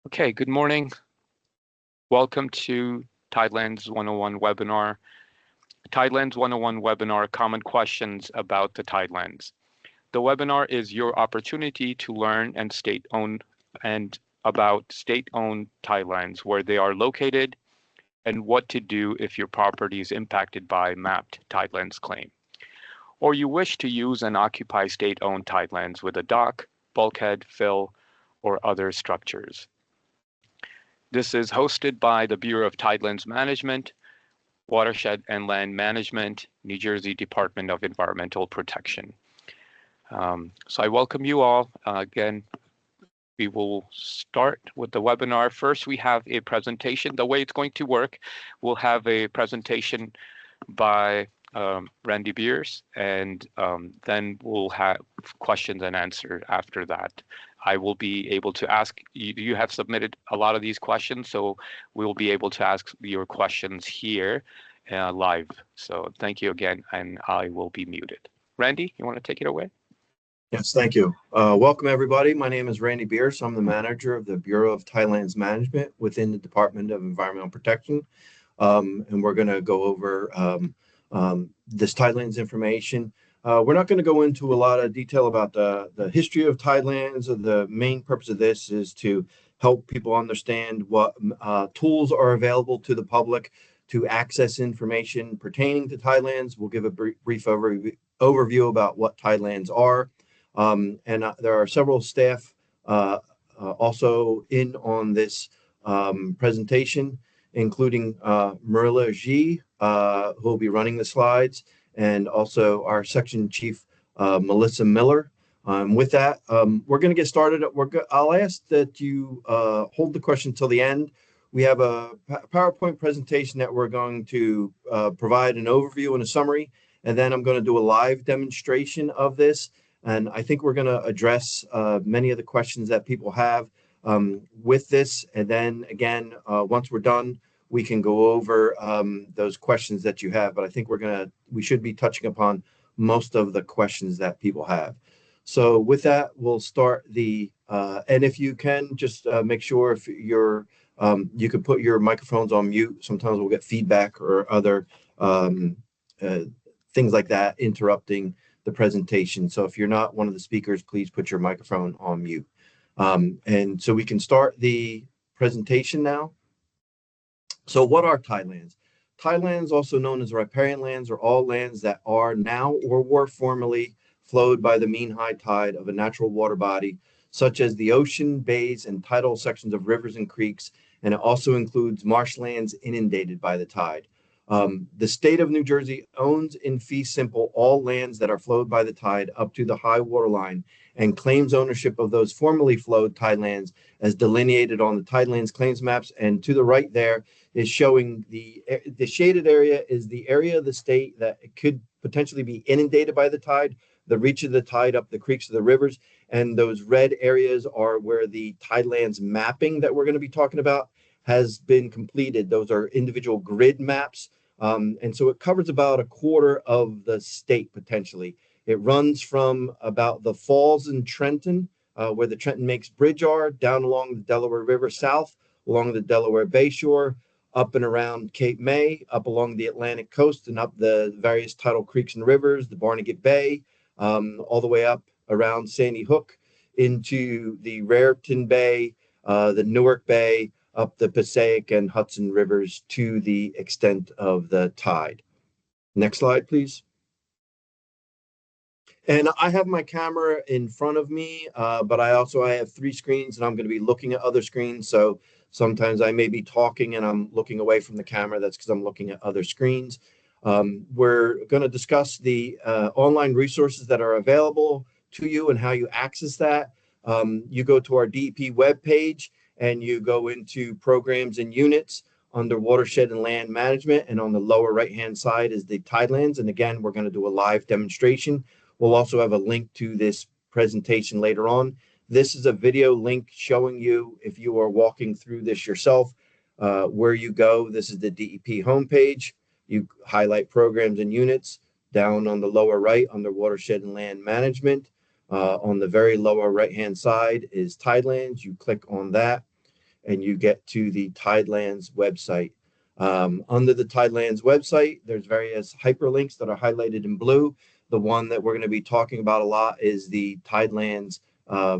Okay, good morning. Welcome to Tidelands 101 webinar. Tidelands 101 webinar, common questions about the Tidelands. The webinar is your opportunity to learn and about state-owned tidelands, where they are located and what to do if your property is impacted by mapped tidelands claim, or you wish to use and occupy state-owned tidelands with a dock, bulkhead, fill, or other structures. This is hosted by the Bureau of Tidelands Management, Watershed and Land Management, New Jersey Department of Environmental Protection. So I welcome you all. Again, we will start with the webinar. First, we have a presentation. The way it's going to work, we'll have a presentation by Randy Beers, and then we'll have questions and answers after that. I will be able to ask, you have submitted a lot of these questions, so we'll be able to ask your questions here live. So thank you again, and I will be muted. Randy, you want to take it away? Yes, thank you. Welcome, everybody. My name is Randy Beers. I'm the manager of the Bureau of Tidelands Management within the Department of Environmental Protection. And we're going to go over this Tidelands information. We're not going to go into a lot of detail about the history of Tidelands. The main purpose of this is to help people understand what tools are available to the public to access information pertaining to Tidelands. We'll give a brief overview about what Tidelands are. There are several staff also in on this presentation, including Marilla G, who will be running the slides, and also our section chief, Melissa Miller. With that, we're going to get started. I'll ask that you hold the question till the end. We have a PowerPoint presentation that we're going to provide an overview and a summary, and then I'm going to do a live demonstration of this. And I think we're going to address many of the questions that people have with this. And then again, once we're done, we can go over those questions that you have. But I think we should be touching upon most of the questions that people have. So with that, we'll start and if you can, just make sure if you can put your microphones on mute. Sometimes we'll get feedback or other things like that interrupting the presentation. So if you're not one of the speakers, please put your microphone on mute. And so we can start the presentation now. So what are tidelands? Tidelands, also known as riparian lands, are all lands that are now or were formerly flowed by the mean high tide of a natural water body, such as the ocean, bays, and tidal sections of rivers and creeks, and it also includes marshlands inundated by the tide. The state of New Jersey owns in fee simple all lands that are flowed by the tide up to the high water line and claims ownership of those formerly flowed tidelands as delineated on the Tidelands claims maps. And to the right there is showing the shaded area is the area of the state that could potentially be inundated by the tide, the reach of the tide up the creeks of the rivers. And those red areas are where the Tidelands mapping that we're going to be talking about has been completed. Those are individual grid maps. And so it covers about a quarter of the state potentially. It runs from about the falls in Trenton, where the Trenton Makes Bridge are, down along the Delaware River south, along the Delaware Bay shore, up and around Cape May, up along the Atlantic coast and up the various tidal creeks and rivers, the Barnegat Bay, all the way up around Sandy Hook into the Raritan Bay, the Newark Bay, up the Passaic and Hudson rivers to the extent of the tide. Next slide, please. And I have my camera in front of me, but I have 3 screens and I'm going to be looking at other screens. So sometimes I may be talking and I'm looking away from the camera. That's because I'm looking at other screens. We're going to discuss the online resources that are available to you and how you access that. You go to our DEP webpage and you go into programs and units under Watershed and Land Management. And on the lower right-hand side is the Tidelands. And again, we're going to do a live demonstration. We'll also have a link to this presentation later on. This is a video link showing you, if you are walking through this yourself, where you go. This is the DEP homepage. You highlight programs and units. Down on the lower right under Watershed and Land Management. On the very lower right-hand side is Tidelands. You click on that. and you get to the Tidelands website. Under the Tidelands website, there's various hyperlinks that are highlighted in blue. The one that we're going to be talking about a lot is the Tidelands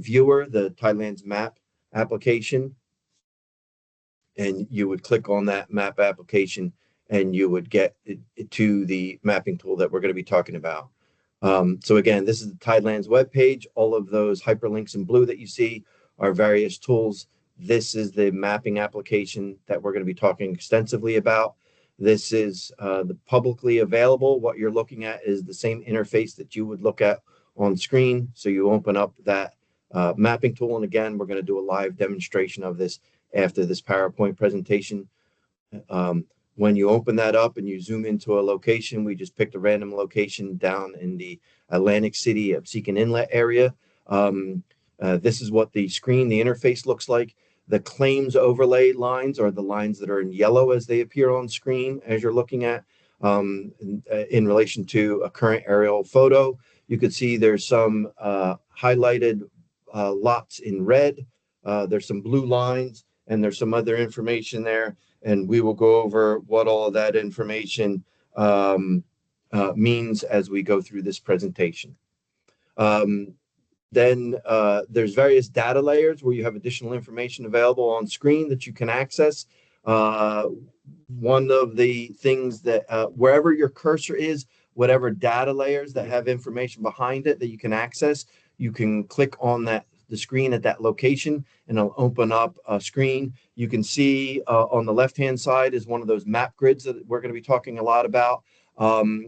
viewer, the Tidelands map application. And you would click on that map application and you would get to the mapping tool that we're going to be talking about. So again, this is the Tidelands webpage. All of those hyperlinks in blue that you see are various tools. This is the mapping application that we're going to be talking extensively about. This is the publicly available. What you're looking at is the same interface that you would look at on screen. So you open up that mapping tool. And again, we're going to do a live demonstration of this after this PowerPoint presentation. When you open that up and you zoom into a location, we just picked a random location down in the Atlantic City Absecon Inlet area. This is what the screen, the interface looks like. The claims overlay lines are the lines that are in yellow as they appear on screen as you're looking at in relation to a current aerial photo. You could see there's some highlighted lots in red. There's some blue lines, and there's some other information there. And we will go over what all of that information means as we go through this presentation. Then there's various data layers where you have additional information available on screen that you can access. One of the things that wherever your cursor is, whatever data layers that have information behind it that you can access, you can click on the screen at that location and it'll open up a screen. You can see on the left-hand side is one of those map grids that we're going to be talking a lot about,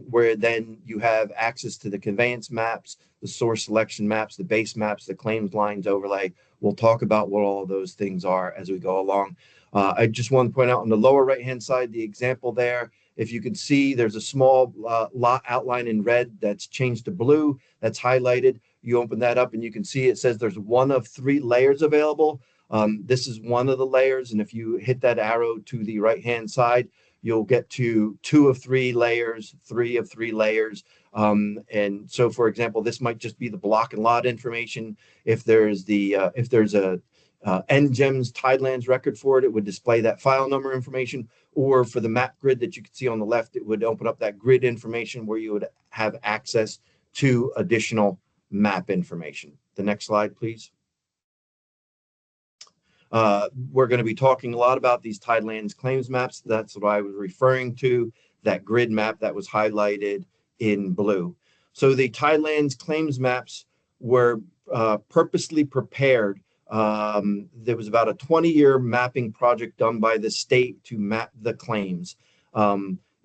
where then you have access to the conveyance maps, the source selection maps, the base maps, the claims lines overlay. We'll talk about what all of those things are as we go along. I just want to point out on the lower right-hand side, the example there, if you can see, there's a small lot outline in red that's changed to blue, that's highlighted. You open that up and you can see it says there's one of 3 layers available. This is one of the layers. And if you hit that arrow to the right-hand side, you'll get to 2 of 3 layers, 3 of 3 layers. And so, for example, this might just be the block and lot information. If there's if there's a NGEMS Tidelands record for it, it would display that file number information. Or for the map grid that you can see on the left, it would open up that grid information where you would have access to additional map information. The next slide, please. We're going to be talking a lot about these Tidelands claims maps. That's what I was referring to, that grid map that was highlighted in blue. So the Tidelands claims maps were purposely prepared. There was about a 20-year mapping project done by the state to map the claims.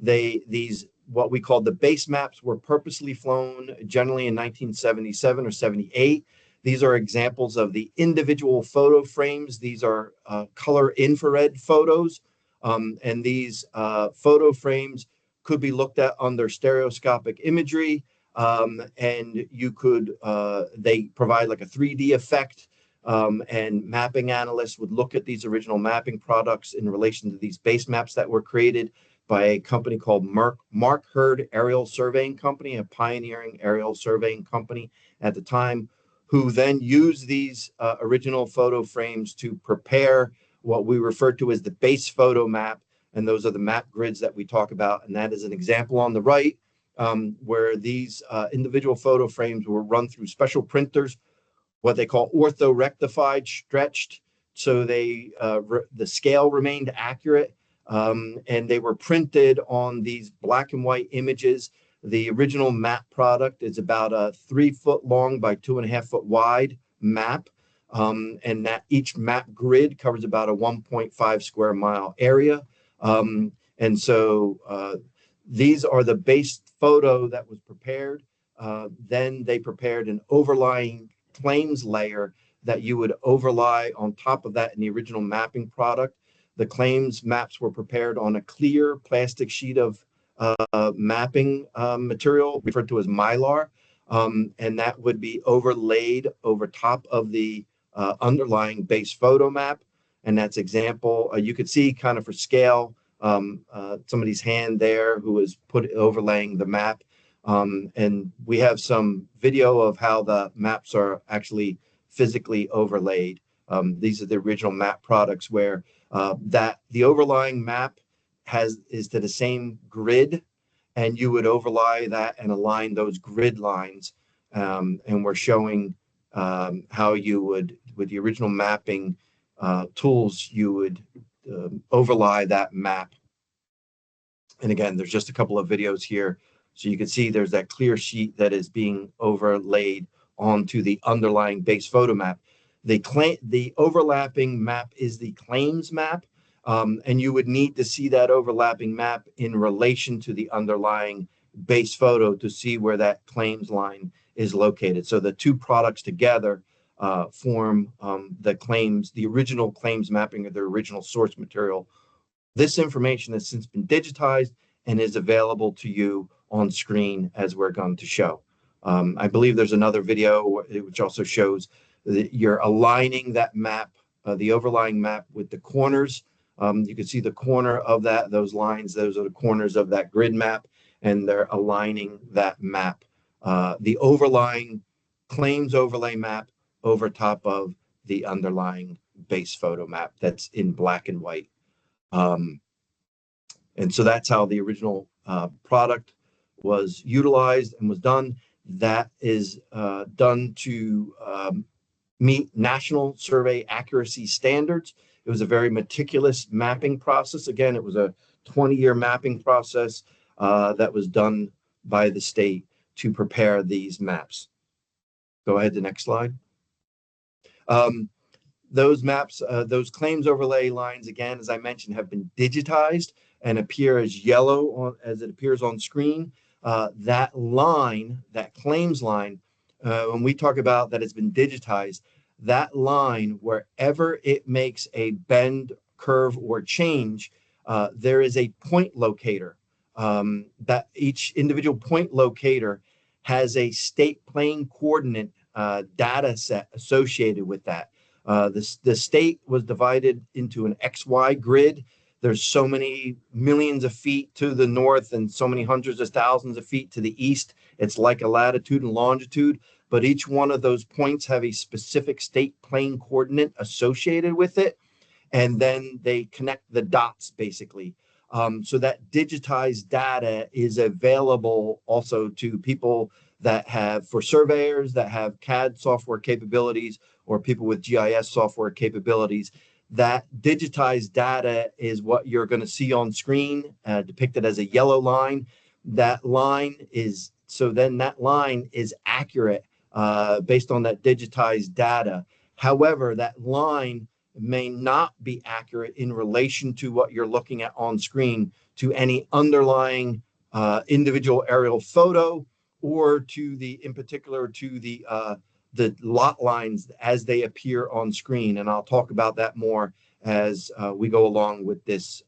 These what we call the base maps were purposely flown generally in 1977 or 78. These are examples of the individual photo frames. These are color infrared photos. And these photo frames could be looked at under stereoscopic imagery. And you could, they provide like a 3D effect. And mapping analysts would look at these original mapping products in relation to these base maps that were created by a company called Mark Hurd Aerial Surveying Company, a pioneering aerial surveying company at the time, who then used these original photo frames to prepare what we refer to as the base photo map. And those are the map grids that we talk about. And that is an example on the right, where these individual photo frames were run through special printers, what they call orthorectified, stretched, so they the scale remained accurate. And they were printed on these black and white images. The original map product is about a 3-foot long by 2.5-foot wide map. And that each map grid covers about a 1.5 square mile area. And so these are the base photo that was prepared. Then they prepared an overlying claims layer that you would overlay on top of that in the original mapping product. The claims maps were prepared on a clear plastic sheet of mapping material referred to as mylar, and that would be overlaid over top of the underlying base photo map. And that's example, you could see kind of for scale, somebody's hand there who was overlaying the map. And we have some video of how the maps are actually physically overlaid These are the original map products where that the overlying map is to the same grid, and you would overlay that and align those grid lines. And we're showing how you would, with the original mapping tools, you would overlay that map. And again, there's just a couple of videos here. So you can see there's that clear sheet that is being overlaid onto the underlying base photo map. The overlapping map is the claims map. And you would need to see that overlapping map in relation to the underlying base photo to see where that claims line is located. So the two products together form the original claims mapping of the original source material. This information has since been digitized and is available to you on screen as we're going to show. I believe there's another video which also shows that you're aligning that map, the overlying map, with the corners. You can see the corner of those lines. Those are the corners of that grid map, and they're aligning that map, the overlying claims overlay map over top of the underlying base photo map that's in black and white. And so that's how the original product was utilized and was done. That is done to meet National Survey Accuracy Standards. It was a very meticulous mapping process. Again, it was a 20-year mapping process that was done by the state to prepare these maps. Go ahead to the next slide. Those maps, those claims overlay lines, again, as I mentioned, have been digitized and appear as yellow as it appears on screen. That line, that claims line, when we talk about that it's been digitized, that line, wherever it makes a bend, curve, or change, there is a point locator. That each individual point locator has a state plane coordinate data set associated with that. The state was divided into an XY grid. There's so many millions of feet to the north and so many hundreds of thousands of feet to the east. It's like a latitude and longitude, but each one of those points have a specific state plane coordinate associated with it. And then they connect the dots, basically. So that digitized data is available also to people that have, for surveyors that have CAD software capabilities or people with GIS software capabilities. That digitized data is what you're going to see on screen, depicted as a yellow line. That line is, so then that line is accurate based on that digitized data. However, that line may not be accurate in relation to what you're looking at on screen, to any underlying individual aerial photo, or to the, in particular, to the lot lines as they appear on screen. And I'll talk about that more as we go along with this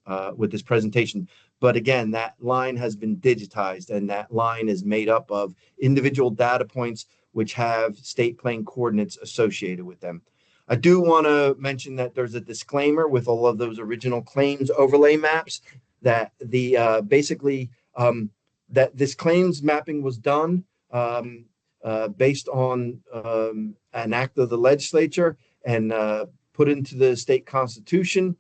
presentation. But again, that line has been digitized, and that line is made up of individual data points which have state plane coordinates associated with them. I do want to mention that there's a disclaimer with all of those original claims overlay maps that the basically that this claims mapping was done based on an act of the legislature and put into the state constitution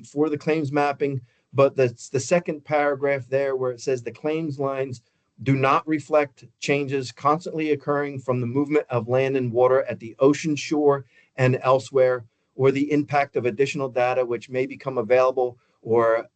for the claims mapping. But that's the second paragraph there where it says the claims lines do not reflect changes constantly occurring from the movement of land and water at the ocean shore and elsewhere, or the impact of additional data which may become available or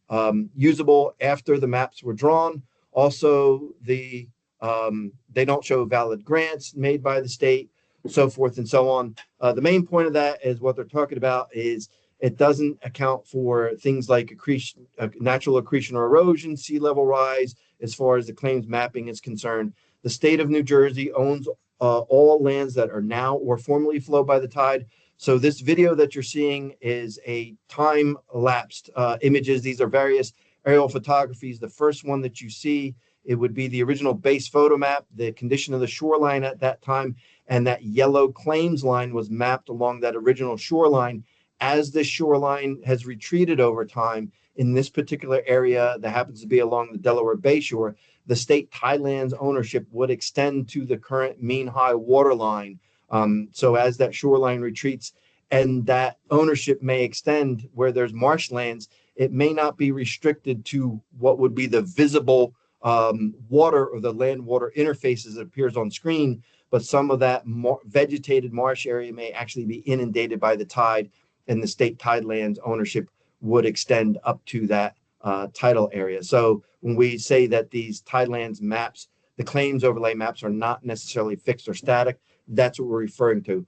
usable after the maps were drawn. Also, they don't show valid grants made by the state, so forth and so on. The main point of that is what they're talking about is it doesn't account for things like accretion, natural accretion or erosion, sea level rise, as far as the claims mapping is concerned. The state of New Jersey owns all lands that are now or formerly flowed by the tide. So this video that you're seeing is a time-lapsed images. These are various aerial photographies. The first one that you see, it would be the original base photo map, the condition of the shoreline at that time, and that yellow claims line was mapped along that original shoreline. As the shoreline has retreated over time in this particular area that happens to be along the Delaware Bay shore, the state Tidelands ownership would extend to the current mean high water line. So as that shoreline retreats, and that ownership may extend where there's marshlands. It may not be restricted to what would be the visible water or the land-water interfaces that appears on screen, but some of that vegetated marsh area may actually be inundated by the tide, and the state tidelands ownership would extend up to that tidal area. So when we say that these tidelands maps, the claims overlay maps, are not necessarily fixed or static, that's what we're referring to.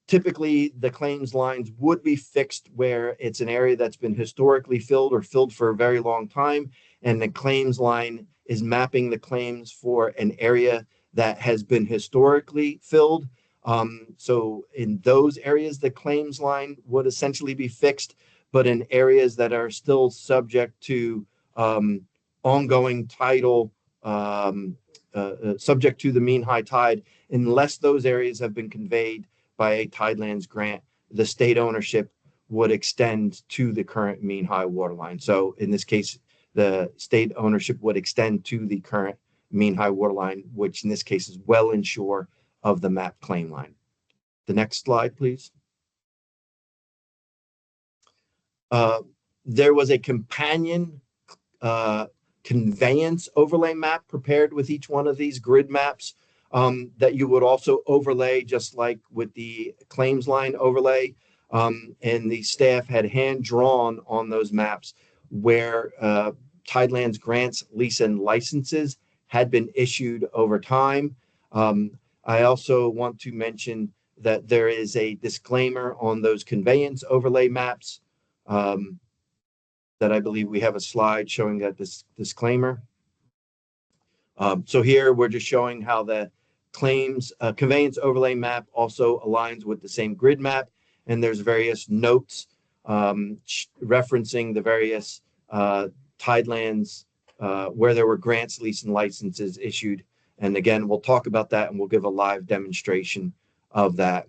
Typically, the claims lines would be fixed where it's an area that's been historically filled or filled for a very long time, and the claims line is mapping the claims for an area that has been historically filled. So in those areas, the claims line would essentially be fixed, but in areas that are still subject to ongoing tidal, subject to the mean high tide, unless those areas have been conveyed by a Tidelands grant, the state ownership would extend to the current mean high water line. So in this case, the state ownership would extend to the current mean high water line, which in this case is well inshore of the map claim line. The next slide, please. There was a companion conveyance overlay map prepared with each one of these grid maps that you would also overlay, just like with the claims line overlay. And the staff had hand drawn on those maps where Tidelands grants, lease, and licenses had been issued over time. I also want to mention that there is a disclaimer on those conveyance overlay maps that I believe we have a slide showing that this disclaimer. So here we're just showing how the claims conveyance overlay map also aligns with the same grid map, and there's various notes referencing the various Tidelands where there were grants, lease, and licenses issued. And again, we'll talk about that, and we'll give a live demonstration of that.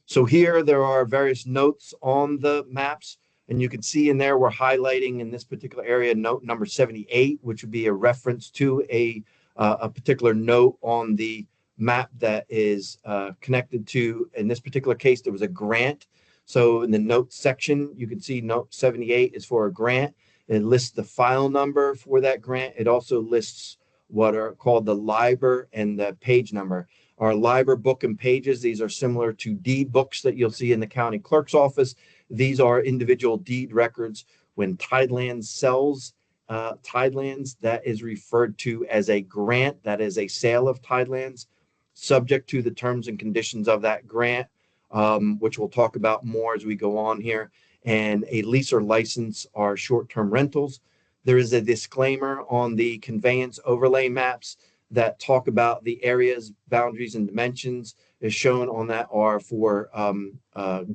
So here there are various notes on the maps, and you can see in there we're highlighting in this particular area note number 78, which would be a reference to a particular note on the map that is connected to, in this particular case, there was a grant. So in the notes section, you can see note 78 is for a grant. It lists the file number for that grant. It also lists what are called the LIBOR and the page number. Our LIBOR book and pages, these are similar to deed books that you'll see in the county clerk's office. These are individual deed records. When Tidelands sells Tidelands, that is referred to as a grant. That is a sale of Tidelands, subject to the terms and conditions of that grant, which we'll talk about more as we go on here. And a lease or license are short-term rentals. There is a disclaimer on the conveyance overlay maps that talk about the areas, boundaries, and dimensions is shown on that are for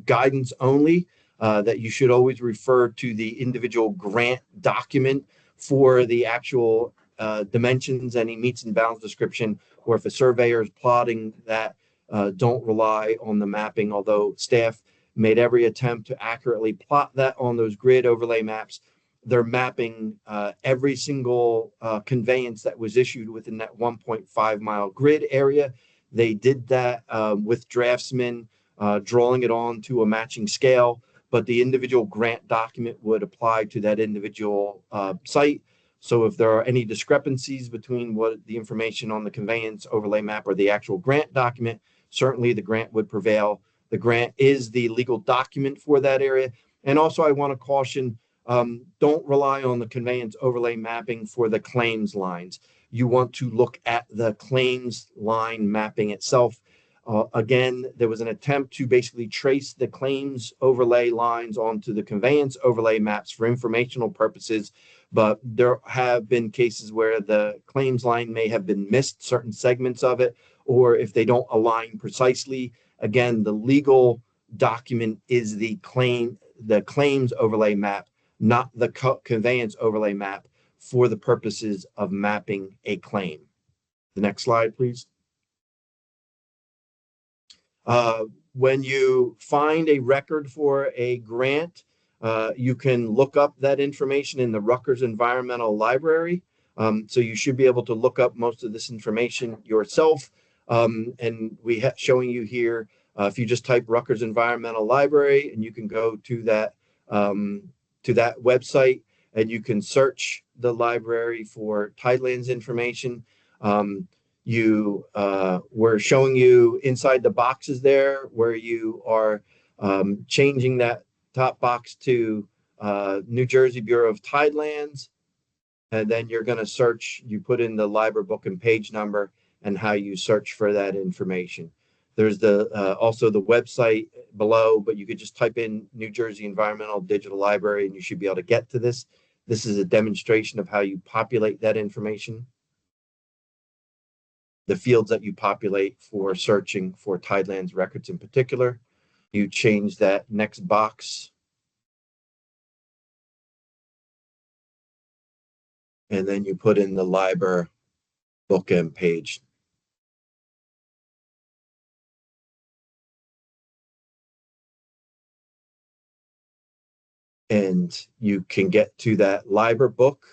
guidance only, that you should always refer to the individual grant document for the actual dimensions, any meets and bounds description, or if a surveyor is plotting that, don't rely on the mapping, although staff made every attempt to accurately plot that on those grid overlay maps. They're mapping every single conveyance that was issued within that 1.5 mile grid area. They did that with draftsmen, drawing it on to a matching scale, but the individual grant document would apply to that individual site. So if there are any discrepancies between what the information on the conveyance overlay map or the actual grant document, certainly the grant would prevail. The grant is the legal document for that area. And also I want to caution, don't rely on the conveyance overlay mapping for the claims lines. You want to look at the claims line mapping itself. Again, there was an attempt to basically trace the claims overlay lines onto the conveyance overlay maps for informational purposes, but there have been cases where the claims line may have been missed, certain segments of it, or if they don't align precisely. Again, the legal document is the claims overlay map, not the conveyance overlay map for the purposes of mapping a claim. The next slide, please. When you find a record for a grant, you can look up that information in the Rutgers Environmental Library. So you should be able to look up most of this information yourself. And we have showing you here If you just type Rutgers Environmental Library, and you can go to that website, and you can search the library for Tidelands information. We're showing you inside the boxes there where you are changing that top box to New Jersey Bureau of Tidelands, and then you're going to search. You put in the library book and page number and how you search for that information. There's also the website below, but you could just type in New Jersey Environmental Digital Library and you should be able to get to this. This is a demonstration of how you populate that information. The fields that you populate for searching for Tidelands records in particular. You change that next box, and then you put in the library book and page. And you can get to that library book,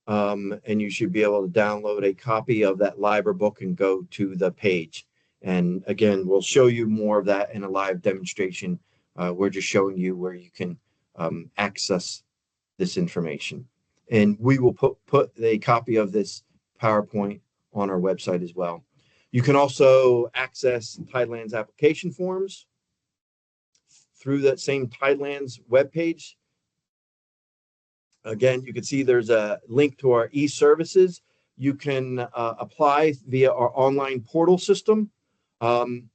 and you should be able to download a copy of that library book and go to the page. And again, we'll show you more of that in a live demonstration. We're just showing you where you can access this information. And we will put a copy of this PowerPoint on our website as well. You can also access Tidelands application forms through that same Tidelands webpage. Again, you can see there's a link to our e-services. You can apply via our online portal system. And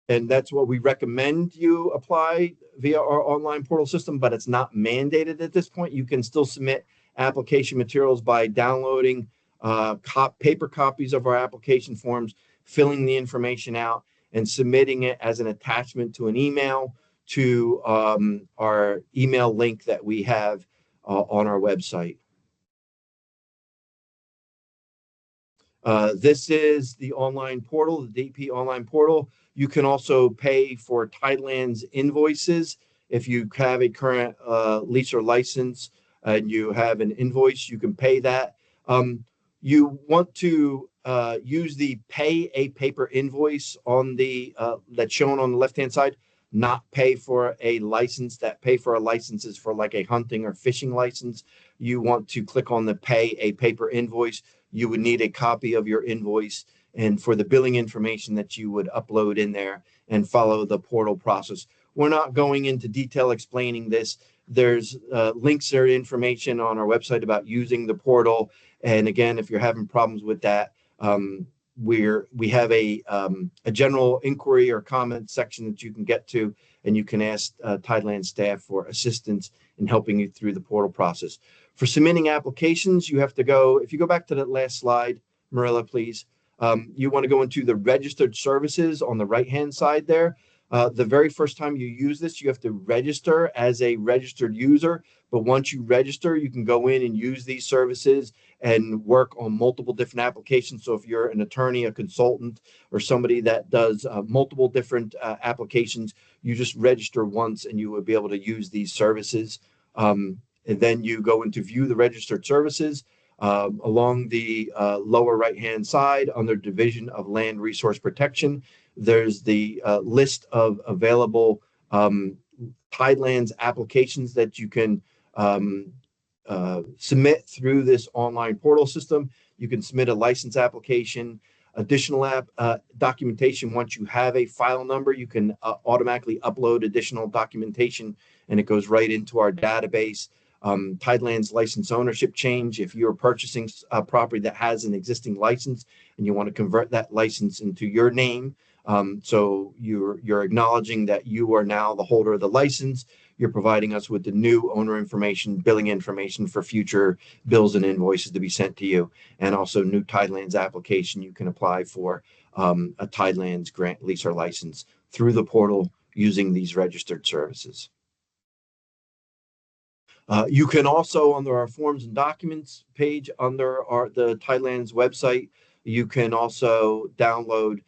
that's what we recommend you apply via our online portal system, but it's not mandated at this point. You can still submit application materials by downloading paper copies of our application forms, filling the information out, and submitting it as an attachment to an email to our email link that we have on our website. This is the online portal, the DEP online portal. You can also pay for Tidelands invoices. If you have a current lease or license and you have an invoice, you can pay that. You want to use the pay a paper invoice on the that's shown on the left-hand side, not pay for a license. That pay for a license is for like a hunting or fishing license. You want to click on the pay a paper invoice. You would need a copy of your invoice and for the billing information that you would upload in there and follow the portal process. We're not going into detail explaining this. There's links or information on our website about using the portal. And again, if you're having problems with that, we have a general inquiry or comment section that you can get to, and you can ask Tidelands staff for assistance in helping you through the portal process. For submitting applications, you have to go, if you go back to that last slide, Marilla, please, you want to go into the registered services on the right-hand side there. The very first time you use this, you have to register as a registered user. But once you register, you can go in and use these services and work on multiple different applications. So if you're an attorney, a consultant, or somebody that does multiple different applications, you just register once and you will be able to use these services. And then you go into view the registered services. Along the lower right-hand side under Division of Land Resource Protection, there's the list of available Tidelands applications that you can submit through this online portal system. You can submit a license application, additional documentation. Once you have a file number, you can automatically upload additional documentation and it goes right into our database. Tidelands license ownership change. If you're purchasing a property that has an existing license and you want to convert that license into your name, so you're acknowledging that you are now the holder of the license. You're providing us with the new owner information, billing information for future bills and invoices to be sent to you, and also new Tidelands application. You can apply for a Tidelands grant, lease, or license through the portal using these registered services. You can also, under our forms and documents page under the Tidelands website, you can also download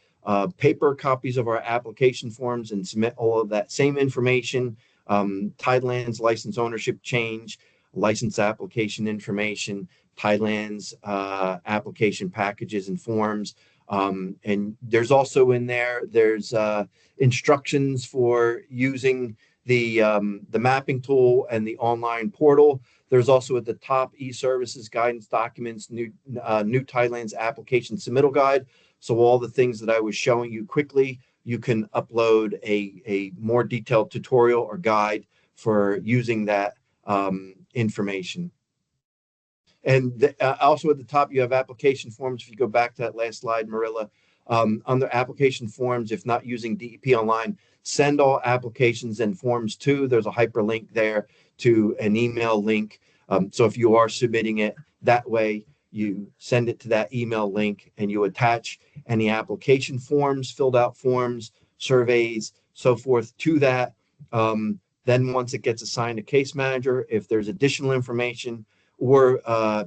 paper copies of our application forms and submit all of that same information, Tidelands license ownership change, license application information, Tidelands application packages and forms, And there's also in there's instructions for using the mapping tool and the online portal. There's also at the top e-services guidance documents, new Tidelands application submittal guide. So all the things that I was showing you quickly, you can upload a more detailed tutorial or guide for using that information. And also at the top, you have application forms. If you go back to that last slide, Marilla, under application forms, if not using DEP Online, send all applications and forms to. There's a hyperlink there to an email link. So if you are submitting it that way, you send it to that email link and you attach any application forms, filled out forms, surveys, so forth to that. Then once it gets assigned to case manager, if there's additional information or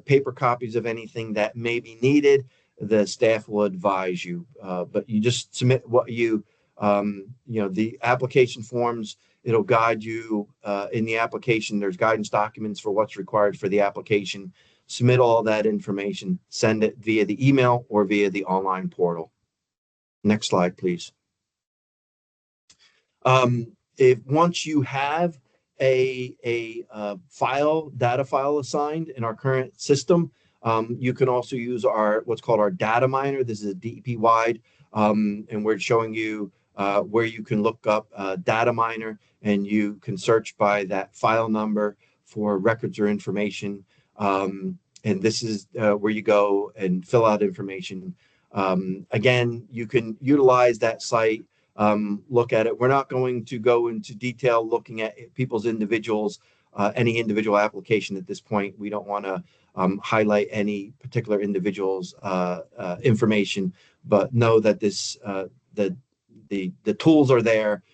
paper copies of anything that may be needed, the staff will advise you. But you just submit what the application forms. It'll guide you in the application. There's guidance documents for what's required for the application. Submit all that information, send it via the email or via the online portal. Next slide, please. If once you have a data file assigned in our current system, you can also use what's called our data miner. This is a DEP wide, and we're showing you where you can look up data miner, and you can search by that file number for records or information. And this is where you go and fill out information. Again, you can utilize that site. Look at it. We're not going to go into detail looking at people's any individual application at this point. We don't want to highlight any particular individual's information, but know that the tools are there.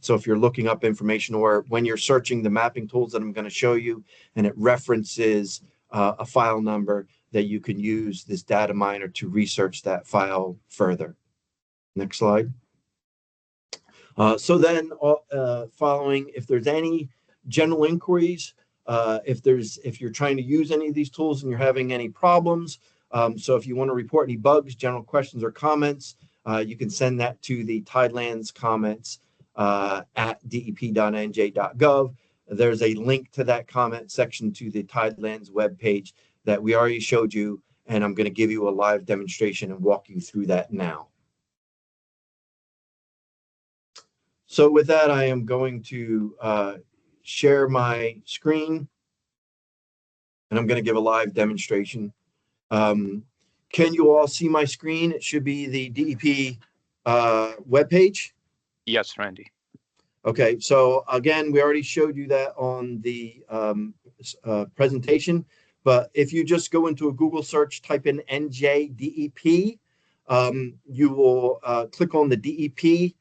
So if you're looking up information or when you're searching the mapping tools that I'm going to show you, and it references a file number, that you can use this data miner to research that file further. Next slide. So then following, if there's any general inquiries, if you're trying to use any of these tools and you're having any problems, so if you want to report any bugs, general questions or comments, you can send that to the Tidelands comments at dep.nj.gov. There's a link to that comment section to the Tidelands webpage that we already showed you, and I'm going to give you a live demonstration and walk you through that now. So with that, I am going to share my screen, and I'm going to give a live demonstration. Can you all see my screen? It should be the DEP webpage. Yes, Randy. Okay, so again, we already showed you that on the presentation, but if you just go into a Google search, type in NJDEP, you will click on the DEP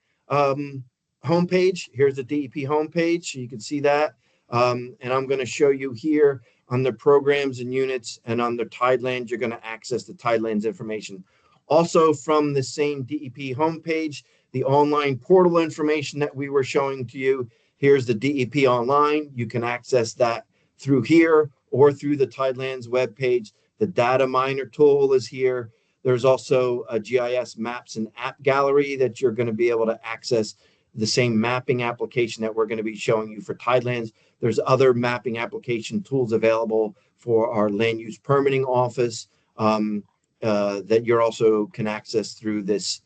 homepage. Here's the DEP homepage, so you can see that. And I'm going to show you here on the programs and units, and on the Tidelands, you're going to access the Tidelands information. Also from the same DEP homepage, the online portal information that we were showing to you. Here's the DEP online. You can access that through here or through the Tidelands webpage. The data miner tool is here. There's also a GIS maps and app gallery that you're going to be able to access the same mapping application that we're going to be showing you for Tidelands. There's other mapping application tools available for our land use permitting office that you're also can access through this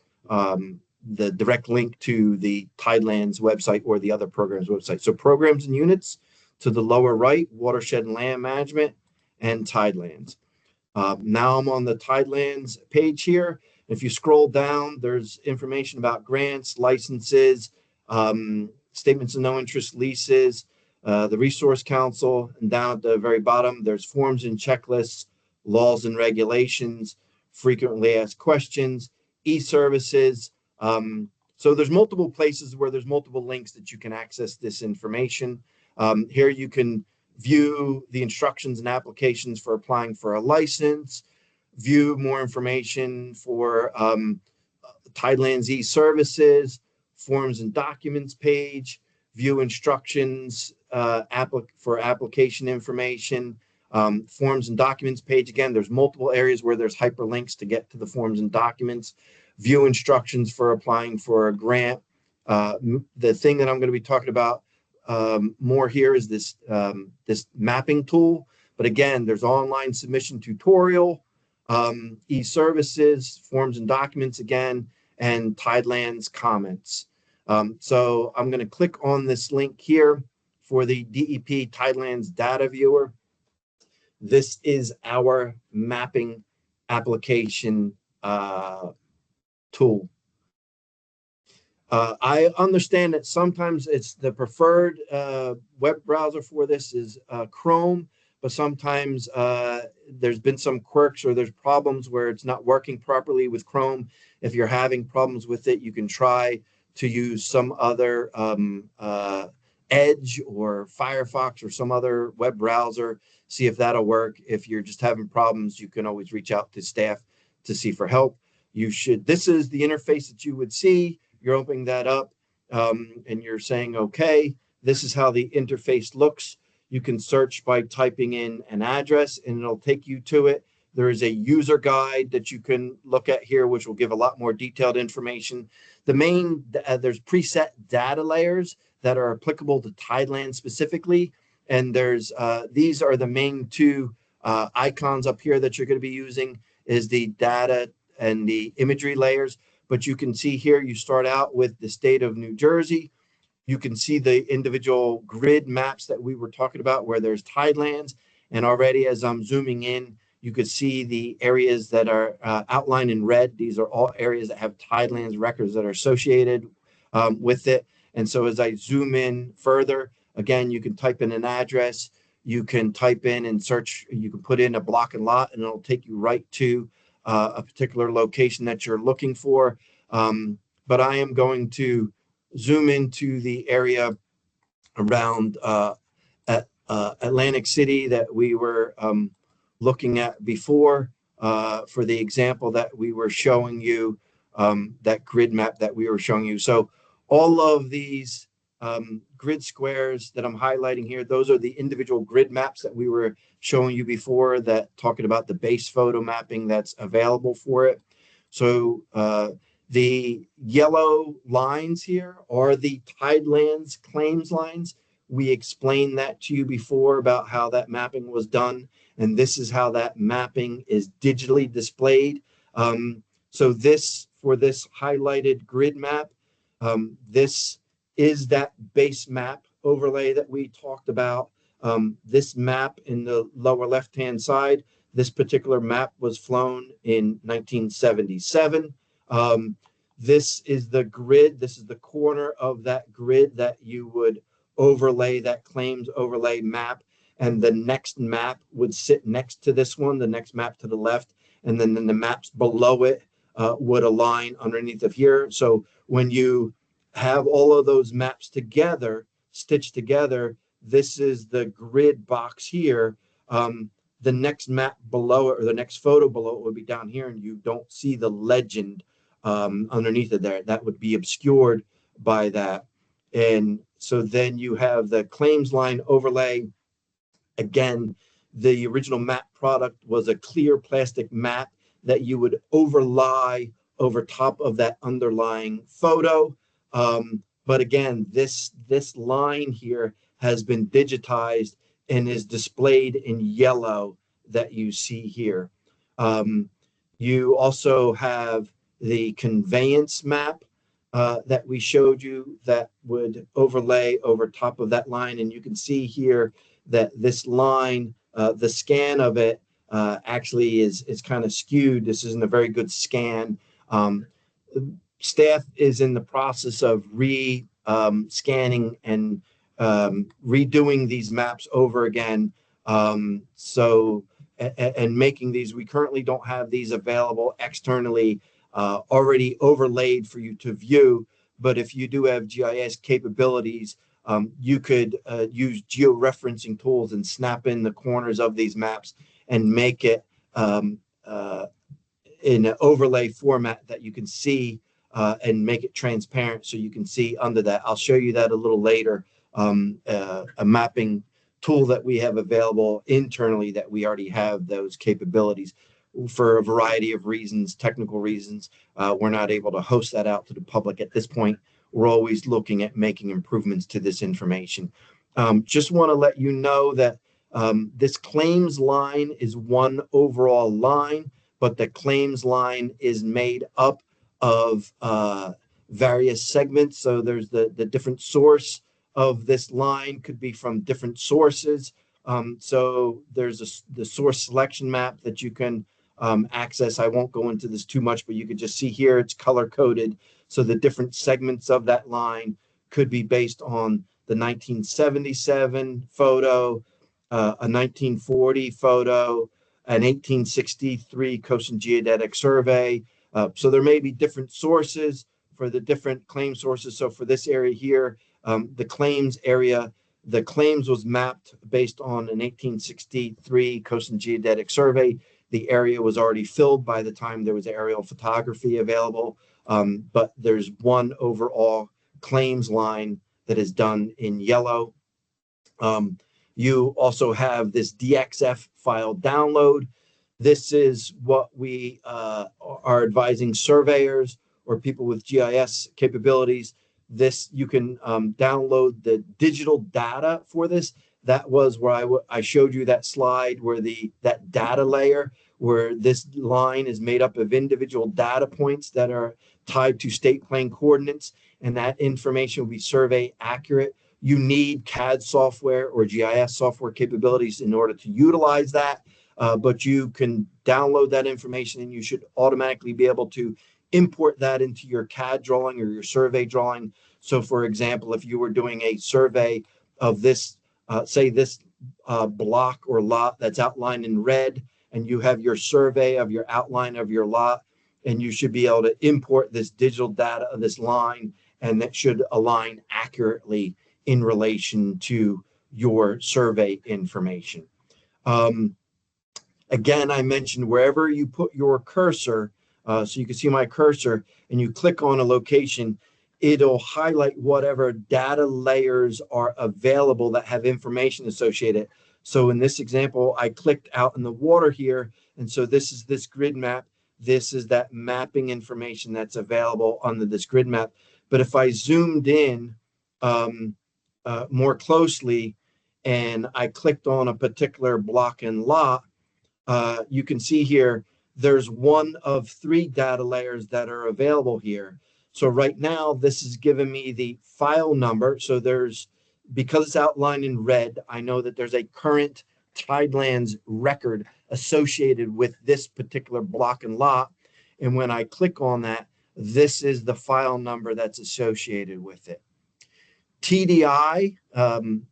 the direct link to the Tidelands website or the other programs website. So programs and units to the lower right, watershed and land management, and Tidelands. Now I'm on the Tidelands page here. If you scroll down, there's information about grants, licenses, statements of no interest, leases, the Resource Council, and down at the very bottom, there's forms and checklists, laws and regulations, frequently asked questions, e-services. So there's multiple places where there's multiple links that you can access this information. Here you can view the instructions and applications for applying for a license, view more information for Tidelands e-services, forms and documents page, view instructions for application information, Forms and documents page, again, there's multiple areas where there's hyperlinks to get to the forms and documents. View instructions for applying for a grant. The thing that I'm going to be talking about more here is this mapping tool. But again, there's online submission tutorial, e-services, forms and documents again, and Tidelands comments. So I'm going to click on this link here for the DEP Tidelands data viewer. This is our mapping application tool. I understand that sometimes it's the preferred web browser for this is Chrome, but sometimes there's been some quirks or there's problems where it's not working properly with Chrome. If you're having problems with it, you can try to use some other Edge or Firefox or some other web browser, see if that'll work. If you're just having problems, you can always reach out to staff to see for help. This is the interface that you would see. You're opening that up and you're saying, okay, this is how the interface looks. You can search by typing in an address and it'll take you to it. There is a user guide that you can look at here, which will give a lot more detailed information. There's preset data layers that are applicable to Tidelands specifically. And these are the main two icons up here that you're going to be using is the data and the imagery layers. But you can see here, you start out with the state of New Jersey. You can see the individual grid maps that we were talking about where there's Tidelands. And already as I'm zooming in, you could see the areas that are outlined in red. These are all areas that have Tidelands records that are associated with it. And so as I zoom in further, again, you can type in an address. You can type in and search. You can put in a block and lot, and it'll take you right to a particular location that you're looking for. But I am going to zoom into the area around Atlantic City that we were looking at before for the example that we were showing you, that grid map that we were showing you. So all of these grid squares that I'm highlighting here, those are the individual grid maps that we were showing you before, that talking about the base photo mapping that's available for it. So the yellow lines here are the Tidelands claims lines. We explained that to you before about how that mapping was done, and this is how that mapping is digitally displayed. So for this highlighted grid map, this is that base map overlay that we talked about. This map in the lower left-hand side, this particular map was flown in 1977. This is the grid. This is the corner of that grid that you would overlay, that claims overlay map. And the next map would sit next to this one, the next map to the left. And then the maps below it would align underneath of here. So when you have all of those maps together, stitched together, this is the grid box here. The next map below it, or the next photo below it, would be down here, and you don't see the legend underneath it there. That would be obscured by that. And so then you have the claims line overlay. Again, the original map product was a clear plastic map that you would overlay over top of that underlying photo. But again, this line here has been digitized and is displayed in yellow that you see here. You also have the conveyance map that we showed you that would overlay over top of that line. And you can see here that this line, the scan of it actually is kind of skewed. This isn't a very good scan. Staff is in the process of scanning and redoing these maps over again. And making these, we currently don't have these available externally already overlaid for you to view. But if you do have GIS capabilities, you could use georeferencing tools and snap in the corners of these maps and make it in an overlay format that you can see and make it transparent so you can see under that. I'll show you that a little later, a mapping tool that we have available internally that we already have those capabilities. For a variety of reasons, technical reasons, we're not able to host that out to the public at this point. We're always looking at making improvements to this information. Just want to let you know that this claims line is one overall line, but the claims line is made up of various segments. So there's the different source of this line could be from different sources. So there's the source selection map that you can access. I won't go into this too much, but you can just see here it's color coded. So the different segments of that line could be based on the 1977 photo, a 1940 photo, an 1863 Coast and Geodetic Survey. So there may be different sources for the different claim sources. So for this area here, the claims area, the claims was mapped based on an 1863 Coast and Geodetic Survey. The area was already filled by the time there was aerial photography available, but there's one overall claims line that is done in yellow. You also have this DXF file download. This is what we are advising surveyors or people with GIS capabilities. This, you can download the digital data for this. That was where I showed you that slide where that data layer, where this line is made up of individual data points that are tied to state plane coordinates, and that information will be survey accurate. You need CAD software or GIS software capabilities in order to utilize that, but you can download that information and you should automatically be able to import that into your CAD drawing or your survey drawing. So for example, if you were doing a survey of this, say this block or lot that's outlined in red, and you have your survey of your outline of your lot, and you should be able to import this digital data of this line, and that should align accurately in relation to your survey information. Again, I mentioned wherever you put your cursor, so you can see my cursor, and you click on a location, it'll highlight whatever data layers are available that have information associated. So in this example, I clicked out in the water here, and so this is this grid map. This is that mapping information that's available under this grid map. But if I zoomed in more closely and I clicked on a particular block and lot, you can see here, there's one of 3 data layers that are available here. So right now, this is giving me the file number. So because it's outlined in red, I know that there's a current Tidelands record associated with this particular block and lot. And when I click on that, this is the file number that's associated with it. TDI,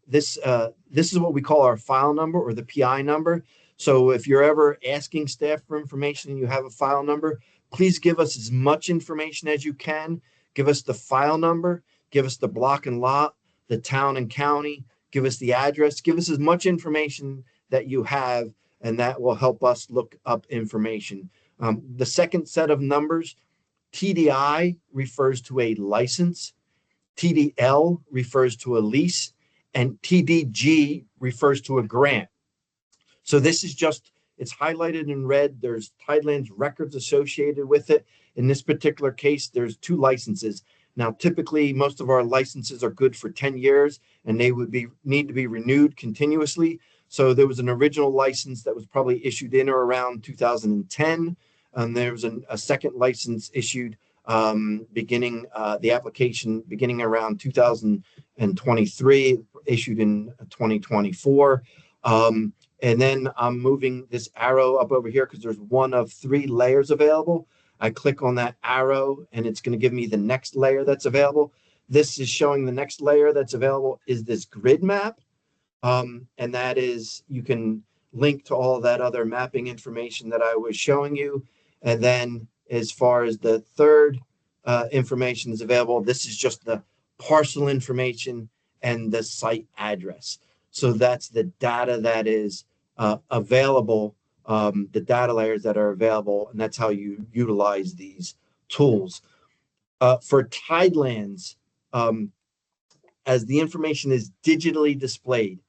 this is what we call our file number or the PI number. So if you're ever asking staff for information and you have a file number, please give us as much information as you can. Give us the file number, give us the block and lot, the town and county, give us the address, give us as much information that you have, and that will help us look up information. The second set of numbers, TDI refers to a license, TDL refers to a lease, and TDG refers to a grant. So this is just, it's highlighted in red. There's Tidelands records associated with it. In this particular case, there's 2 licenses. Now, typically, most of our licenses are good for 10 years, and they would need to be renewed continuously. So there was an original license that was probably issued in or around 2010. And there was a second license issued the application beginning around 2023, issued in 2024. And then I'm moving this arrow up over here because there's one of 3 layers available. I click on that arrow and it's going to give me the next layer that's available. This is showing the next layer that's available is this grid map. And that is, you can link to all that other mapping information that I was showing you. And then as far as the third information is available, this is just the parcel information and the site address. So that's the data that is available, the data layers that are available, and that's how you utilize these tools. For Tidelands, as the information is digitally displayed,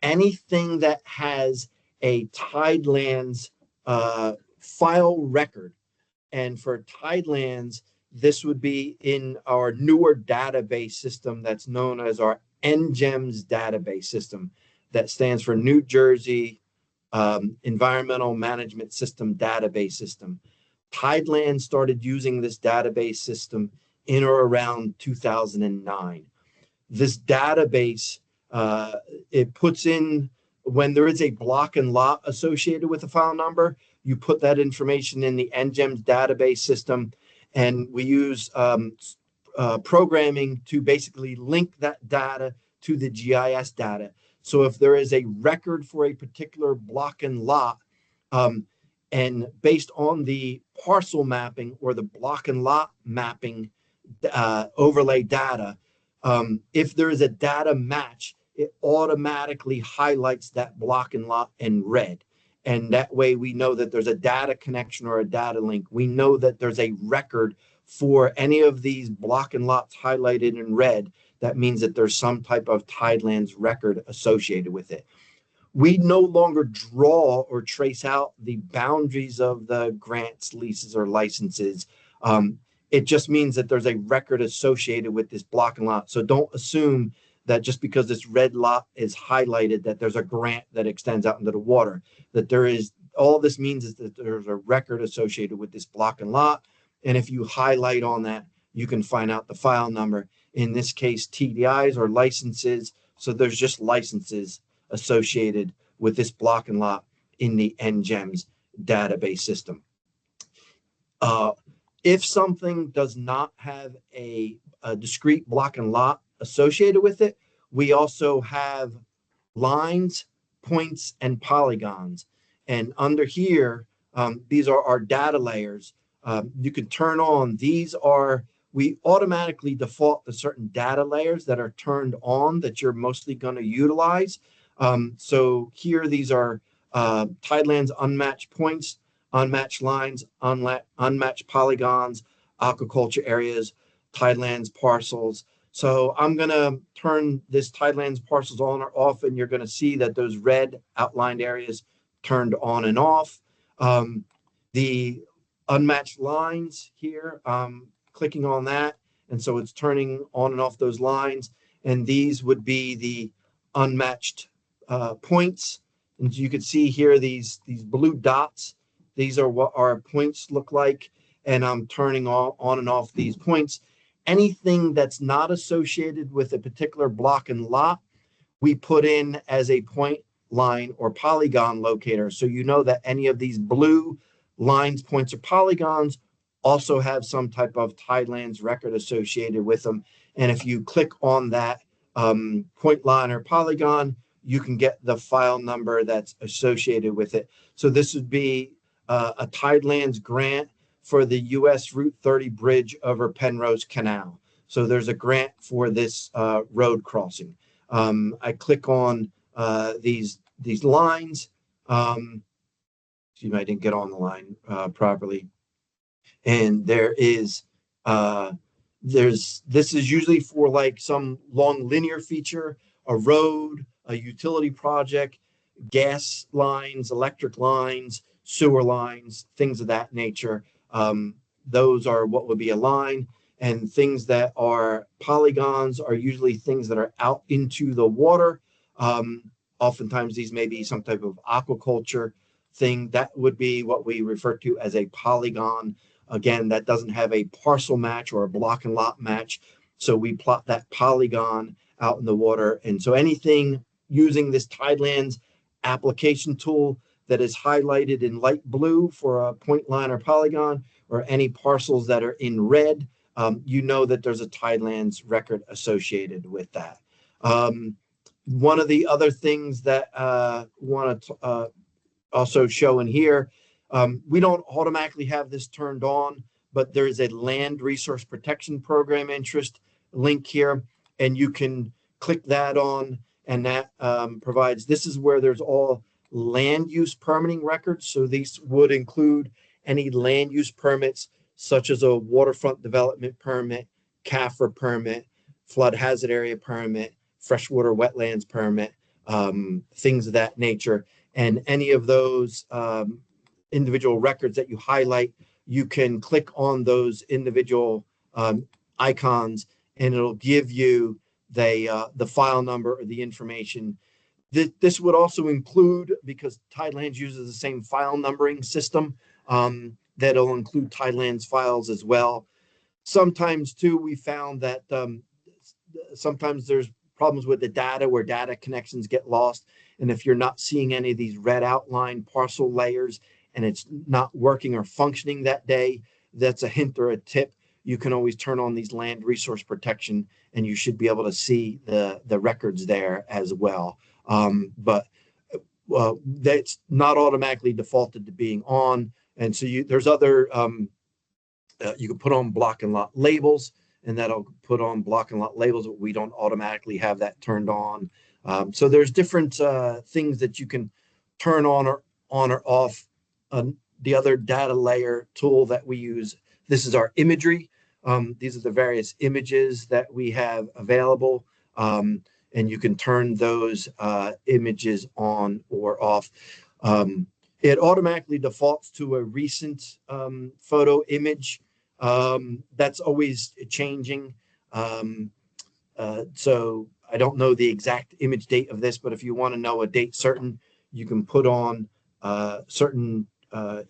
anything that has a Tidelands file record. And for Tidelands, this would be in our newer database system that's known as our NGEMS database system. That stands for New Jersey Environmental Management System database system. Tidelands started using this database system in or around 2009. This database, it puts in, when there is a block and lot associated with a file number, you put that information in the NGEMS database system, and we use programming to basically link that data to the GIS data. So if there is a record for a particular block and lot, and based on the parcel mapping or the block and lot mapping overlay data, if there is a data match, it automatically highlights that block and lot in red. And that way we know that there's a data connection or a data link. We know that there's a record for any of these block and lots highlighted in red. That means that there's some type of Tidelands record associated with it. We no longer draw or trace out the boundaries of the grants, leases, or licenses. It just means that there's a record associated with this block and lot. So don't assume that just because this red lot is highlighted that there's a grant that extends out into the water. That there is, all this means is that there's a record associated with this block and lot. And if you highlight on that, you can find out the file number. In this case, TDIs or licenses. So there's just licenses associated with this block and lot in the NGEMS database system. If something does not have a discrete block and lot associated with it, we also have lines, points, and polygons. And under here, these are our data layers. You can turn on, we automatically default to certain data layers that are turned on that you're mostly going to utilize. So here, these are Tidelands unmatched points, unmatched lines, unmatched polygons, aquaculture areas, Tidelands parcels. So I'm going to turn this Tidelands parcels on or off, and you're going to see that those red outlined areas turned on and off. The unmatched lines here, clicking on that, and so it's turning on and off those lines. And these would be the unmatched points. And you can see here these blue dots. These are what our points look like, and I'm turning on and off these points. Anything that's not associated with a particular block and lot, we put in as a point, line, or polygon locator. So you know that any of these blue lines, points, or polygons also have some type of Tidelands record associated with them. And if you click on that point, line, or polygon, you can get the file number that's associated with it. So this would be a Tidelands grant for the US Route 30 bridge over Penrose Canal. So there's a grant for this road crossing. I click on these lines. Excuse me, I didn't get on the line properly. And there is, this is usually for like some long linear feature, a road, a utility project, gas lines, electric lines, sewer lines, things of that nature. Those are what would be a line, and things that are polygons are usually things that are out into the water. Oftentimes these may be some type of aquaculture thing. That would be what we refer to as a polygon. Again, that doesn't have a parcel match or a block and lot match. So we plot that polygon out in the water. And so anything using this Tidelands application tool that is highlighted in light blue for a point, line, or polygon, or any parcels that are in red, you know that there's a Tidelands record associated with that. One of the other things that I want to also show in here, we don't automatically have this turned on, but there is a Land Resource Protection Program interest link here, and you can click that on, and that provides, this is where there's all land use permitting records. So these would include any land use permits, such as a waterfront development permit, CAFRA permit, flood hazard area permit, freshwater wetlands permit, things of that nature. And any of those individual records that you highlight, you can click on those individual icons, and it'll give you the file number or the information. This would also include, because Tidelands uses the same file numbering system, that'll include Tidelands files as well. Sometimes too, we found that sometimes there's problems with the data where data connections get lost. And if you're not seeing any of these red outline parcel layers and it's not working or functioning that day, that's a hint or a tip. You can always turn on these land resource protection and you should be able to see the records there as well. But that's not automatically defaulted to being on. And so there's other, you can put on block and lot labels, and that'll put on block and lot labels, but we don't automatically have that turned on. So there's different things that you can turn on or off. The other data layer tool that we use, this is our imagery. These are the various images that we have available, and you can turn those images on or off. It automatically defaults to a recent photo image. That's always changing. So I don't know the exact image date of this, but if you want to know a date certain, you can put on certain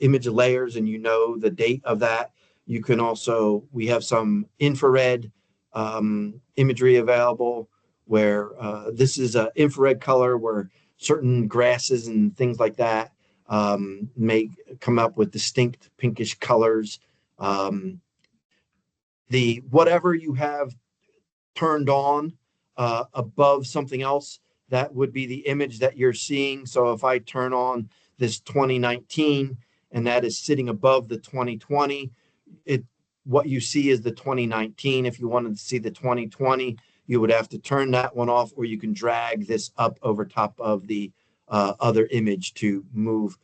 image layers and you know the date of that. You can also, we have some infrared imagery available where this is an infrared color where certain grasses and things like that may come up with distinct pinkish colors. Whatever you have turned on above something else, that would be the image that you're seeing. So if I turn on this 2019 and that is sitting above the 2020, what you see is the 2019. If you wanted to see the 2020, you would have to turn that one off, or you can drag this up over top of the other image to move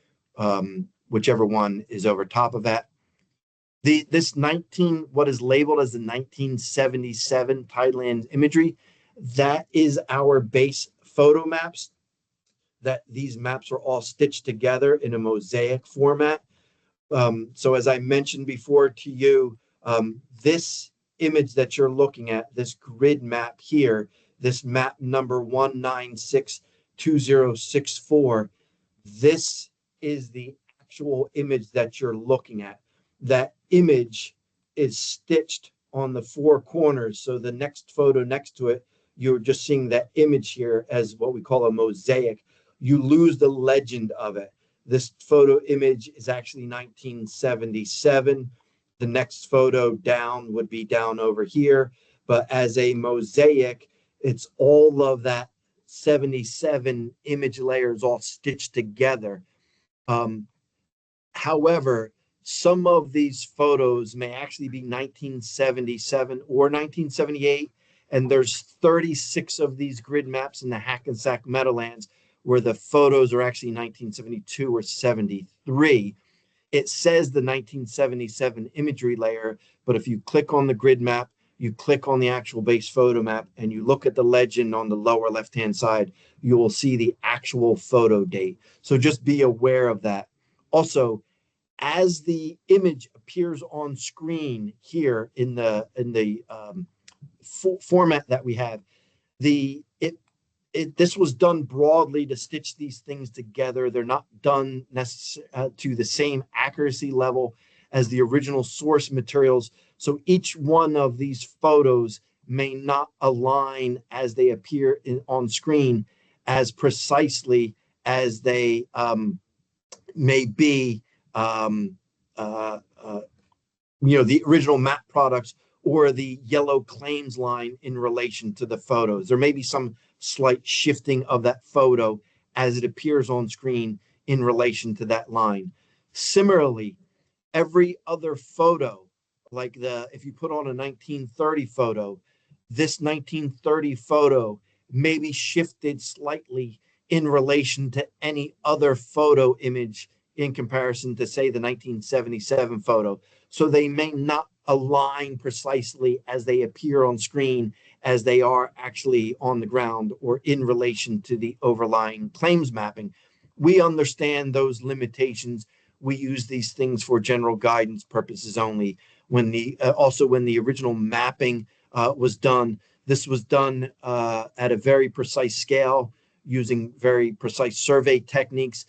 whichever one is over top of that. What is labeled as the 1977 Tidelands imagery, that is our base photo maps. That these maps are all stitched together in a mosaic format. So as I mentioned before to you, this image that you're looking at, this grid map here, this map number 1962064, this is the actual image that you're looking at. That image is stitched on the four corners. So the next photo next to it, you're just seeing that image here as what we call a mosaic. You lose the legend of it. This photo image is actually 1977. The next photo down would be down over here. But as a mosaic, it's all of that 77 image layers all stitched together. However, some of these photos may actually be 1977 or 1978, and there's 36 of these grid maps in the Hackensack Meadowlands where the photos are actually 1972 or 73. It says the 1977 imagery layer, but if you click on the grid map, you click on the actual base photo map, and you look at the legend on the lower left-hand side, you will see the actual photo date. So just be aware of that. Also, as the image appears on screen here in the format that we have, this was done broadly to stitch these things together. They're not done to the same accuracy level as the original source materials. So each one of these photos may not align as they appear on screen as precisely as they may be the original map products or the yellow claims line in relation to the photos. There may be some slight shifting of that photo as it appears on screen in relation to that line. Similarly, every other photo, like if you put on a 1930 photo, this 1930 photo may be shifted slightly in relation to any other photo image in comparison to, say, the 1977 photo. So they may not align precisely as they appear on screen as they are actually on the ground or in relation to the overlying claims mapping. We understand those limitations. We use these things for general guidance purposes only. When the original mapping was done, this was done at a very precise scale using very precise survey techniques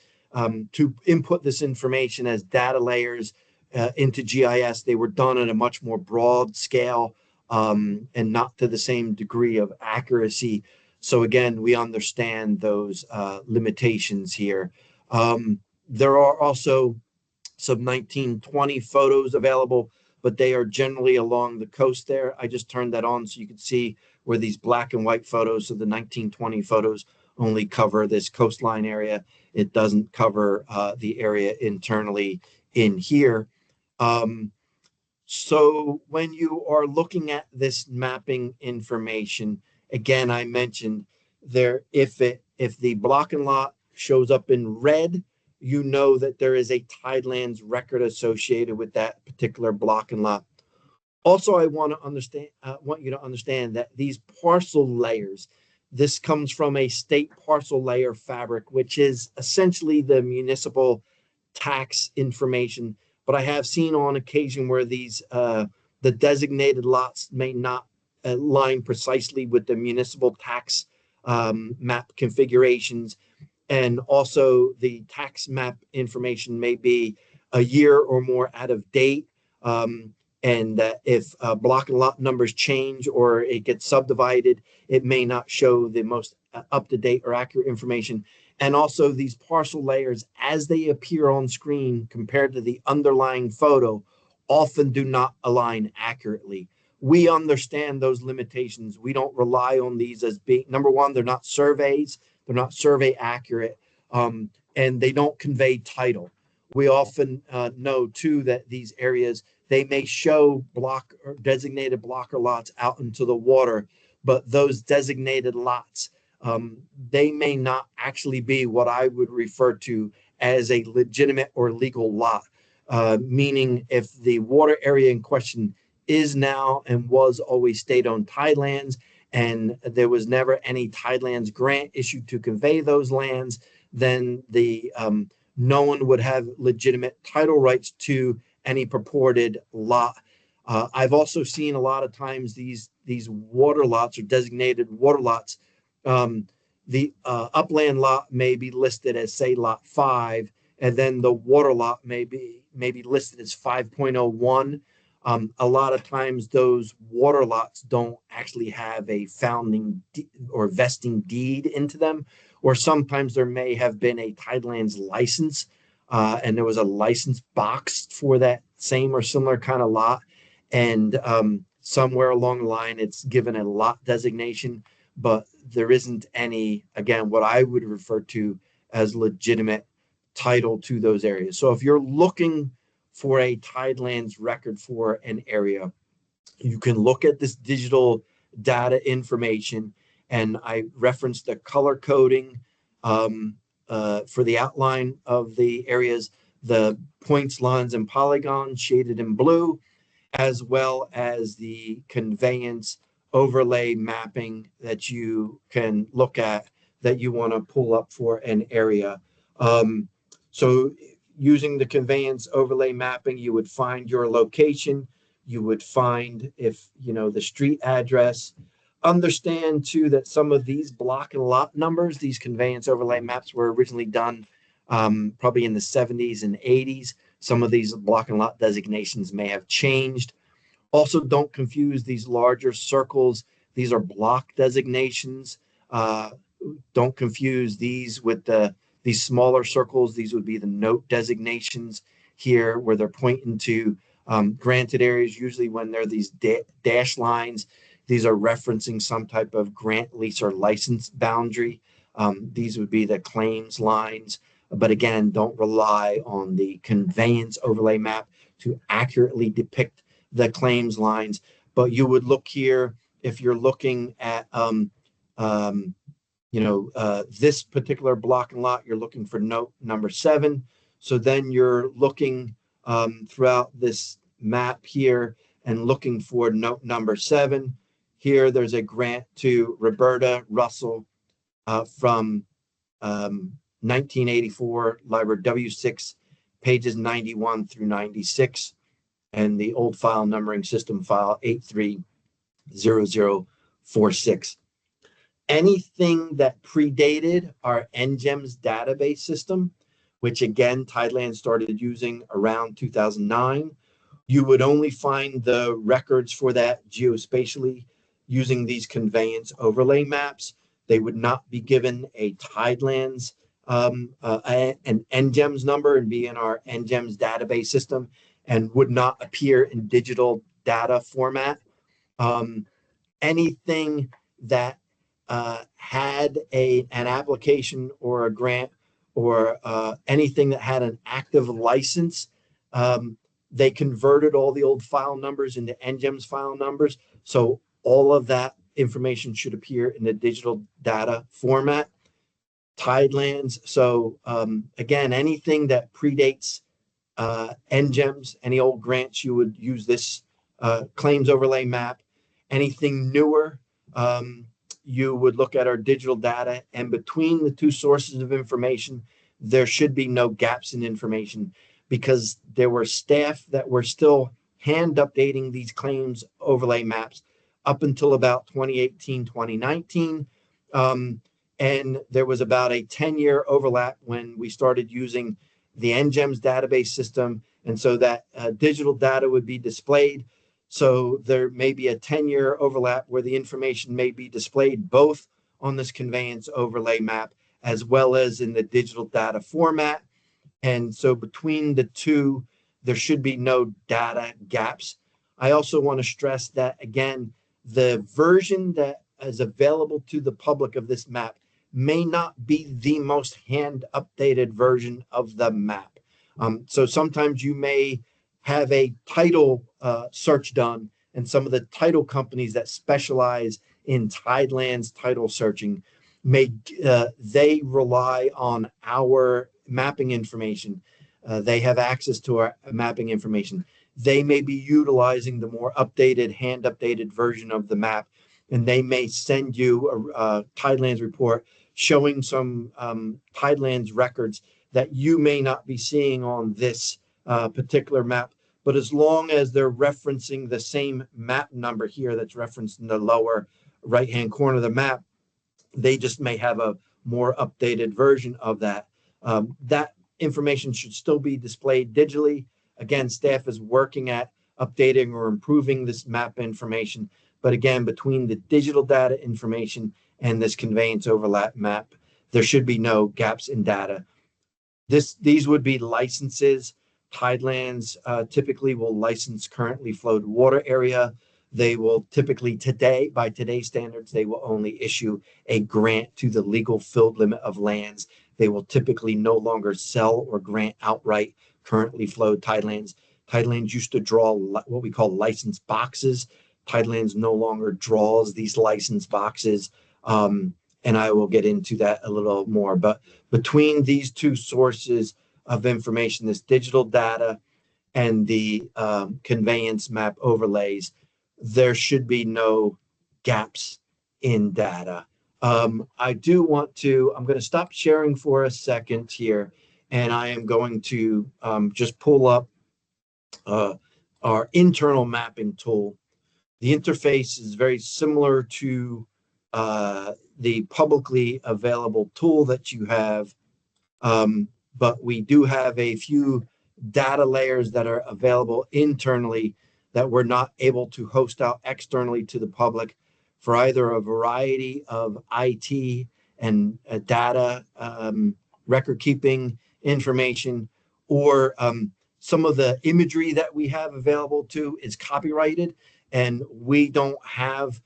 to input this information as data layers into GIS. They were done at a much more broad scale and not to the same degree of accuracy. So again, we understand those limitations here. There are also some 1920 photos available, but they are generally along the coast there. I just turned that on so you can see where these black and white photos of the 1920 photos only cover this coastline area. It doesn't cover the area internally in here. So when you are looking at this mapping information, again, I mentioned there, if the block and lot shows up in red, you know that there is a Tidelands record associated with that particular block and lot. Also, I want you to understand that these parcel layers, this comes from a state parcel layer fabric, which is essentially the municipal tax information. But I have seen on occasion where the designated lots may not align precisely with the municipal tax map configurations. And also the tax map information may be a year or more out of date. And if block and lot numbers change or it gets subdivided, it may not show the most up-to-date or accurate information. And also these parcel layers, as they appear on screen compared to the underlying photo, often do not align accurately. We understand those limitations. We don't rely on these as being, number one, they're not surveys, they're not survey accurate, and they don't convey title. We often know too that these areas, they may show block or designated blocker lots out into the water, but those designated lots, they may not actually be what I would refer to as a legitimate or legal lot, meaning if the water area in question is now and was always state-owned tidelands, and there was never any Tidelands grant issued to convey those lands, then no one would have legitimate title rights to any purported lot. I've also seen a lot of times these water lots or designated water lots. The upland lot may be listed as, say, lot 5, and then the water lot may be listed as 5.01. A lot of times those water lots don't actually have a founding or vesting deed into them, or sometimes there may have been a Tidelands license and there was a license box for that same or similar kind of lot. And somewhere along the line, it's given a lot designation, but there isn't any, again, what I would refer to as legitimate title to those areas. So if you're looking for a Tidelands record for an area, you can look at this digital data information, and I referenced the color coding for the outline of the areas, the points, lines, and polygons shaded in blue, as well as the conveyance overlay mapping that you can look at that you want to pull up for an area. So using the conveyance overlay mapping, you would find your location. You would find the street address. Understand too that some of these block and lot numbers, these conveyance overlay maps, were originally done probably in the 70s and 80s. Some of these block and lot designations may have changed. Also, don't confuse these larger circles. These are block designations. Don't confuse these with these smaller circles. These would be the note designations here, where they're pointing to granted areas. Usually when they're these dash lines, these are referencing some type of grant, lease, or license boundary. These would be the claims lines. But again, don't rely on the conveyance overlay map to accurately depict the claims lines. But you would look here if you're looking at this particular block and lot, you're looking for note number 7. So then you're looking throughout this map here, and looking for note number 7. Here, there's a grant to Roberta Russell from 1984, library W6, pages 91 through 96, and the old file numbering system file 830046. Anything that predated our NGEMS database system, which again, Tidelands started using around 2009, you would only find the records for that geospatially using these conveyance overlay maps. They would not be given a Tidelands, an NGEMS number and be in our NGEMS database system and would not appear in digital data format. Anything that had an application or a grant or anything that had an active license, they converted all the old file numbers into NGEMS file numbers. So all of that information should appear in the digital data format. Tidelands. So again, anything that predates NGEMS, any old grants, you would use this claims overlay map. Anything newer, you would look at our digital data, and between the two sources of information, there should be no gaps in information, because there were staff that were still hand updating these claims overlay maps up until about 2018, 2019. And there was about a 10-year overlap when we started using the NGEMS database system. And so that digital data would be displayed. So there may be a 10-year overlap where the information may be displayed both on this conveyance overlay map as well as in the digital data format. And so between the two, there should be no data gaps. I also want to stress that, again, the version that is available to the public of this map may not be the most hand updated version of the map. So sometimes you may have a title search done, and some of the title companies that specialize in Tidelands title searching they rely on our mapping information. They have access to our mapping information. They may be utilizing the more updated, hand updated version of the map, and they may send you a Tidelands report showing some Tidelands records that you may not be seeing on this particular map. But as long as they're referencing the same map number here that's referenced in the lower right-hand corner of the map, they just may have a more updated version of that. That information should still be displayed digitally. Again, staff is working at updating or improving this map information. But again, between the digital data information and this conveyance overlap map, there should be no gaps in data. These would be licenses. Tidelands typically will license currently flowed water area. They will typically by today's standards, they will only issue a grant to the legal filled limit of lands. They will typically no longer sell or grant outright currently flowed tidelands. Tidelands used to draw what we call license boxes. Tidelands no longer draws these license boxes. And I will get into that a little more. But between these two sources of information, this digital data and the conveyance map overlays, there should be no gaps in data. I do want to, I'm going to stop sharing for a second here, and I am going to just pull up our internal mapping tool. The interface is very similar to the publicly available tool that you have, but we do have a few data layers that are available internally that we're not able to host out externally to the public for either a variety of IT and data record keeping information, or some of the imagery that we have available to is copyrighted, and we don't have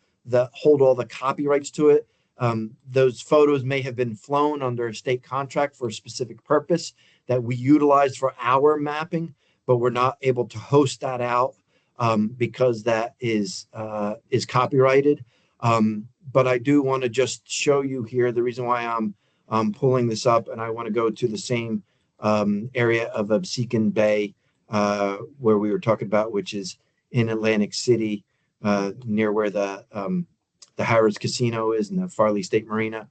hold all the copyrights to it. Those photos may have been flown under a state contract for a specific purpose that we utilize for our mapping, but we're not able to host that out because that is copyrighted. But I do want to just show you here the reason why I'm pulling this up, and I want to go to the same area of Absecon Bay where we were talking about, which is in Atlantic City, near where the Harrah's Casino is and the Farley State Marina.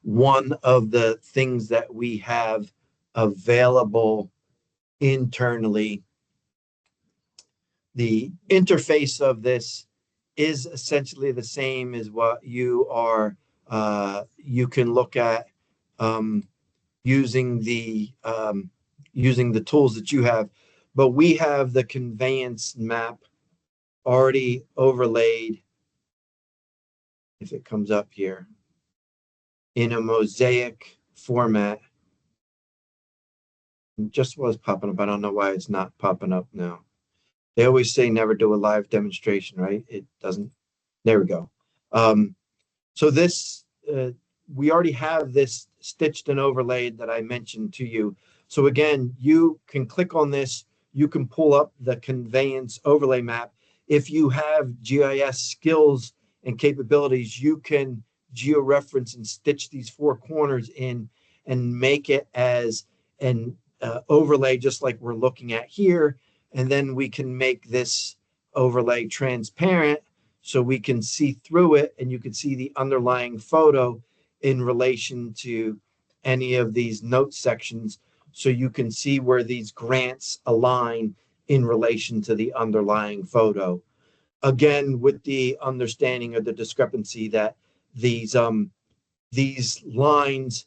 One of the things that we have available internally, the interface of this is essentially the same as what you are. You can look at using the tools that you have, but we have the conveyance map already overlaid. If it comes up here in a mosaic format, it just was popping up. I don't know why it's not popping up now. They always say never do a live demonstration, right? It doesn't. There we go. So this, we already have this stitched and overlaid that I mentioned to you. So again, you can click on this. You can pull up the conveyance overlay map. If you have GIS skills and capabilities, you can georeference and stitch these four corners in and make it as an overlay, just like we're looking at here. And then we can make this overlay transparent so we can see through it and you can see the underlying photo in relation to any of these note sections. So you can see where these grants align in relation to the underlying photo. Again, with the understanding of the discrepancy that these lines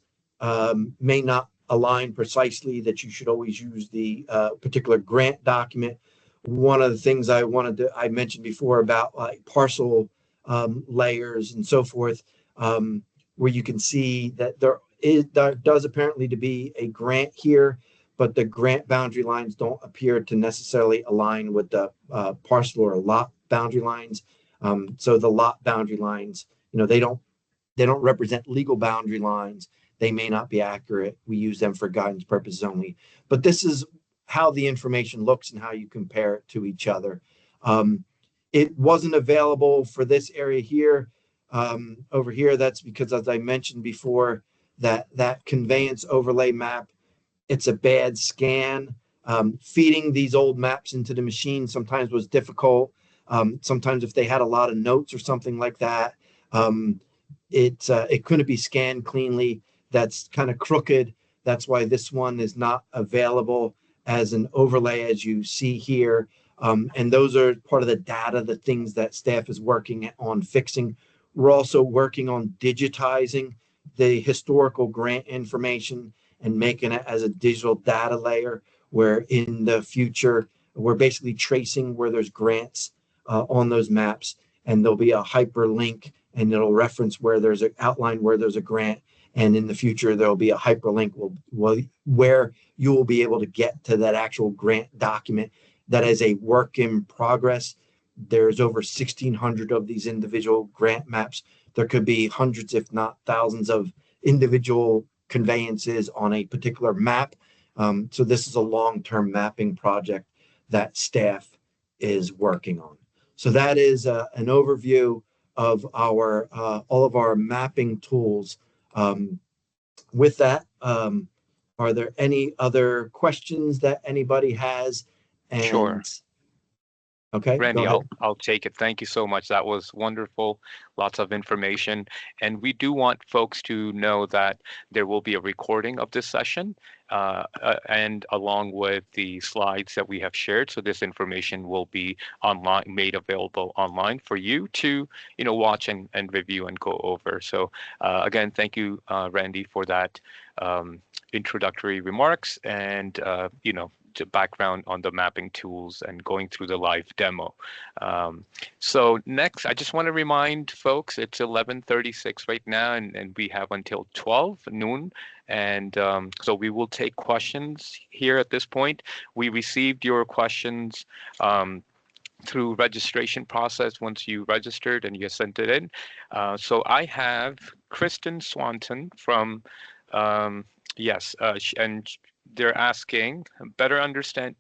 may not align precisely, that you should always use the particular grant document. One of the things I mentioned before about like parcel layers and so forth, where you can see that there does apparently to be a grant here, but the grant boundary lines don't appear to necessarily align with the parcel or lot boundary lines. So the lot boundary lines, they don't represent legal boundary lines. They may not be accurate. We use them for guidance purposes only. But this is how the information looks and how you compare it to each other. It wasn't available for this area here. Over here, that's because, as I mentioned before, that conveyance overlay map, it's a bad scan. Feeding these old maps into the machine sometimes was difficult. Sometimes if they had a lot of notes or something like that, it couldn't be scanned cleanly. That's kind of crooked. That's why this one is not available as an overlay, as you see here. And those are part of the data, the things that staff is working on fixing. We're also working on digitizing the historical grant information and making it as a digital data layer, where in the future, we're basically tracing where there's grants on those maps, and there'll be a hyperlink and it'll reference where there's an outline where there's a grant. And in the future, there'll be a hyperlink where you will be able to get to that actual grant document. That is a work in progress. There's over 1,600 of these individual grant maps. There could be hundreds, if not thousands, of individual conveyances on a particular map. So this is a long-term mapping project that staff is working on. So that is an overview of our all of our mapping tools. With that, are there any other questions that anybody has? And Sure. Okay, Randy, I'll take it. Thank you so much. That was wonderful. Lots of information. And we do want folks to know that there will be a recording of this session and along with the slides that we have shared. So this information will be online, made available online for you to, watch and review and go over. So again, thank you, Randy, for that introductory remarks and, to background on the mapping tools and going through the live demo. So next, I just want to remind folks, it's 11:36 right now, and we have until 12 noon. And so we will take questions here at this point. We received your questions through registration process once you registered and you sent it in. So I have Kristen Swanton from, and they're asking to better understand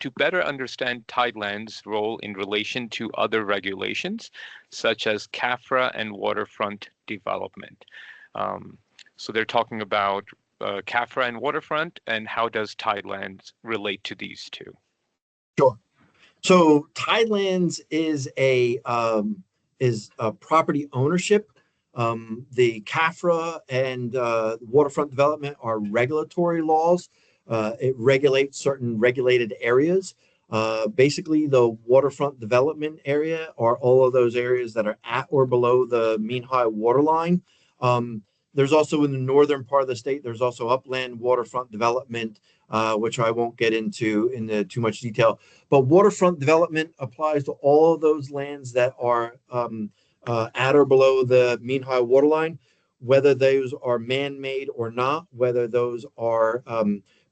Tidelands' role in relation to other regulations, such as CAFRA and waterfront development. So they're talking about CAFRA and waterfront, and how does Tidelands relate to these two? Sure. So Tidelands is a property ownership. The CAFRA and waterfront development are regulatory laws. It regulates certain regulated areas. Basically, the waterfront development area are all of those areas that are at or below the mean high water line. There's also in the northern part of the state, there's also upland waterfront development, which I won't get into too much detail. But waterfront development applies to all of those lands that are at or below the mean high water line, whether those are man-made or not, whether those are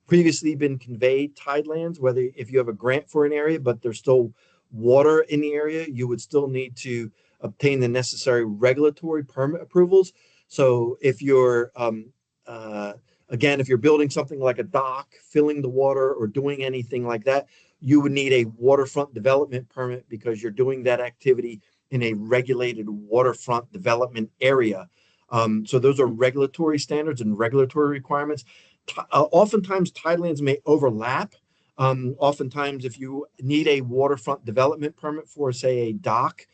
previously been conveyed tidelands, whether if you have a grant for an area, but there's still water in the area, you would still need to obtain the necessary regulatory permit approvals. So if you're again, if you're building something like a dock, filling the water, or doing anything like that, you would need a waterfront development permit because you're doing that activity in a regulated waterfront development area. So those are regulatory standards and regulatory requirements. Oftentimes, tidelands may overlap. Oftentimes, if you need a waterfront development permit for, say, a dock,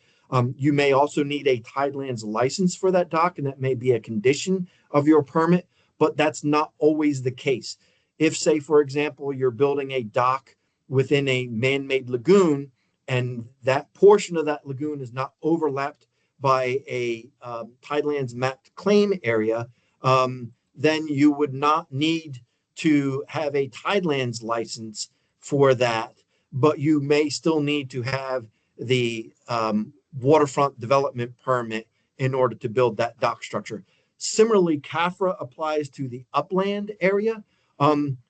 you may also need a Tidelands license for that dock, and that may be a condition of your permit, but that's not always the case. If, say, for example, you're building a dock within a man-made lagoon, and that portion of that lagoon is not overlapped by a Tidelands mapped claim area, then you would not need to have a Tidelands license for that, but you may still need to have the waterfront development permit in order to build that dock structure. Similarly, CAFRA applies to the upland area.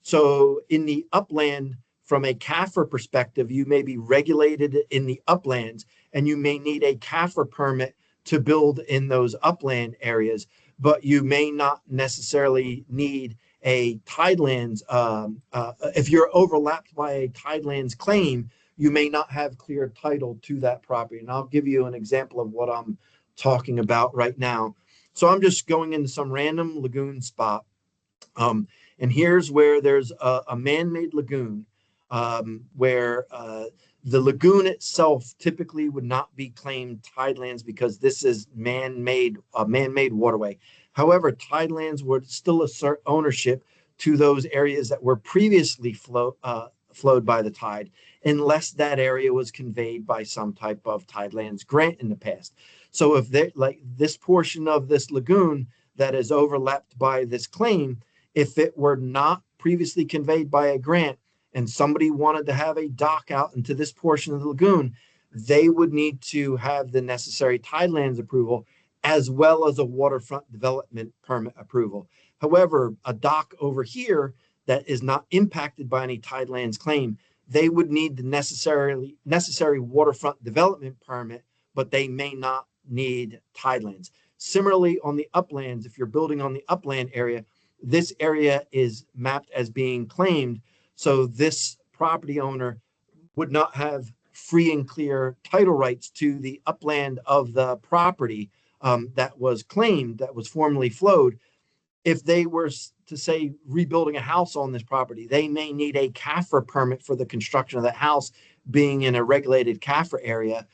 So in the upland, from a CAFRA perspective, you may be regulated in the uplands, and you may need a CAFRA permit to build in those upland areas, but you may not necessarily need a Tidelands. If you're overlapped by a Tidelands claim, you may not have clear title to that property. And I'll give you an example of what I'm talking about right now. So I'm just going into some random lagoon spot. And here's where there's a man-made lagoon where the lagoon itself typically would not be claimed Tidelands because this is a man-made waterway. However, Tidelands would still assert ownership to those areas that were previously flowed by the tide, unless that area was conveyed by some type of Tidelands grant in the past. So if they like this portion of this lagoon that is overlapped by this claim, if it were not previously conveyed by a grant and somebody wanted to have a dock out into this portion of the lagoon, they would need to have the necessary Tidelands approval as well as a waterfront development permit approval. However, a dock over here that is not impacted by any Tidelands claim, they would need the necessary waterfront development permit, but they may not need Tidelands. Similarly, on the uplands, if you're building on the upland area, this area is mapped as being claimed. So this property owner would not have free and clear title rights to the upland of the property that was claimed, that was formerly flowed. If they were to say rebuilding a house on this property, they may need a CAFRA permit for the construction of that house being in a regulated CAFRA area.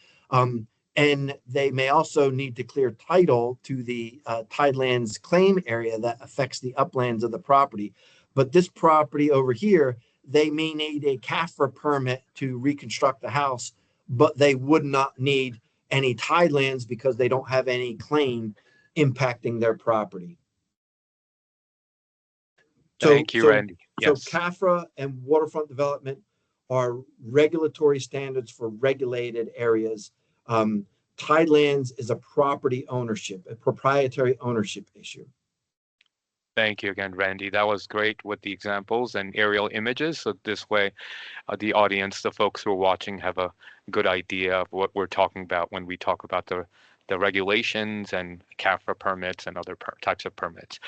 And they may also need to clear title to the Tidelands claim area that affects the uplands of the property. But this property over here, they may need a CAFRA permit to reconstruct the house, but they would not need any Tidelands because they don't have any claim impacting their property. Thank you, Randy. So Yes. CAFRA and waterfront development are regulatory standards for regulated areas. Tidelands is a property ownership, a proprietary ownership issue. Thank you again, Randy. That was great with the examples and aerial images. So this way, the audience, the folks who are watching, have a good idea of what we're talking about when we talk about the regulations and CAFRA permits and other types of permits.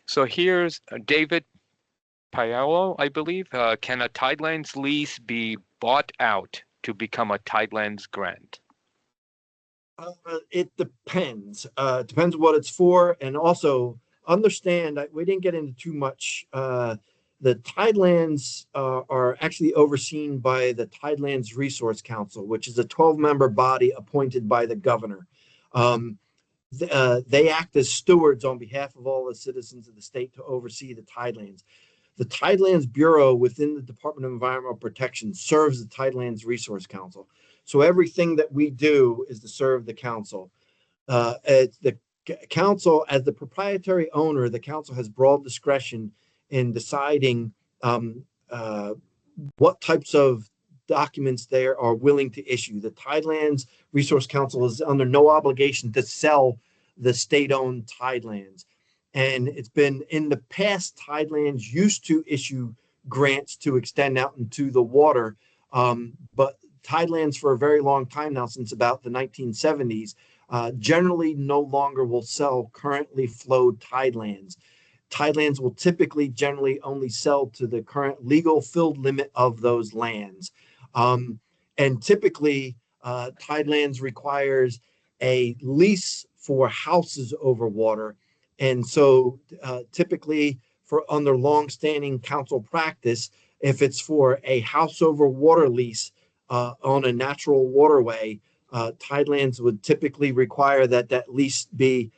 So here's David Paolo, I believe. Can a Tidelands lease be bought out to become a Tidelands grant? It depends. Depends what it's for, and also understand that we didn't get into too much The Tidelands are actually overseen by the Tidelands Resource Council, which is a 12-member body appointed by the governor. They act as stewards on behalf of all the citizens of the state to oversee the Tidelands. The Tidelands Bureau within the Department of Environmental Protection serves the Tidelands Resource Council. So everything that we do is to serve the council. The council, as the proprietary owner, the council has broad discretion in deciding what types of documents they are willing to issue. The Tidelands Resource Council is under no obligation to sell the state-owned Tidelands. And it's been in the past, Tidelands used to issue grants to extend out into the water, but Tidelands for a very long time now, since about the 1970s, generally no longer will sell currently flowed Tidelands. Tidelands will typically generally only sell to the current legal filled limit of those lands. And typically, Tidelands requires a lease for houses over water. And so typically for under longstanding council practice, if it's for a house over water lease on a natural waterway, Tidelands would typically require that that lease be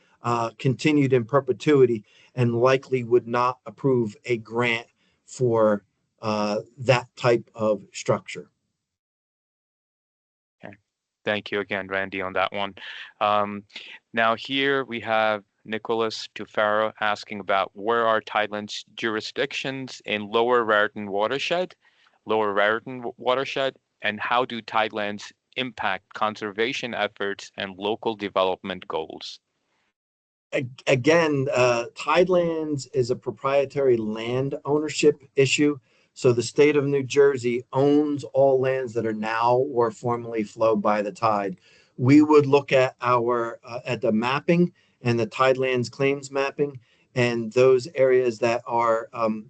continued in perpetuity and likely would not approve a grant for that type of structure. Okay. Thank you again, Randy, on that one. Now here we have Nicholas Tufaro asking about where are Tidelands jurisdictions in Lower Raritan watershed, and how do Tidelands impact conservation efforts and local development goals? Again, Tidelands is a proprietary land ownership issue. So the state of New Jersey owns all lands that are now or formerly flowed by the tide. We would look at at the mapping and the Tidelands claims mapping, and those areas that are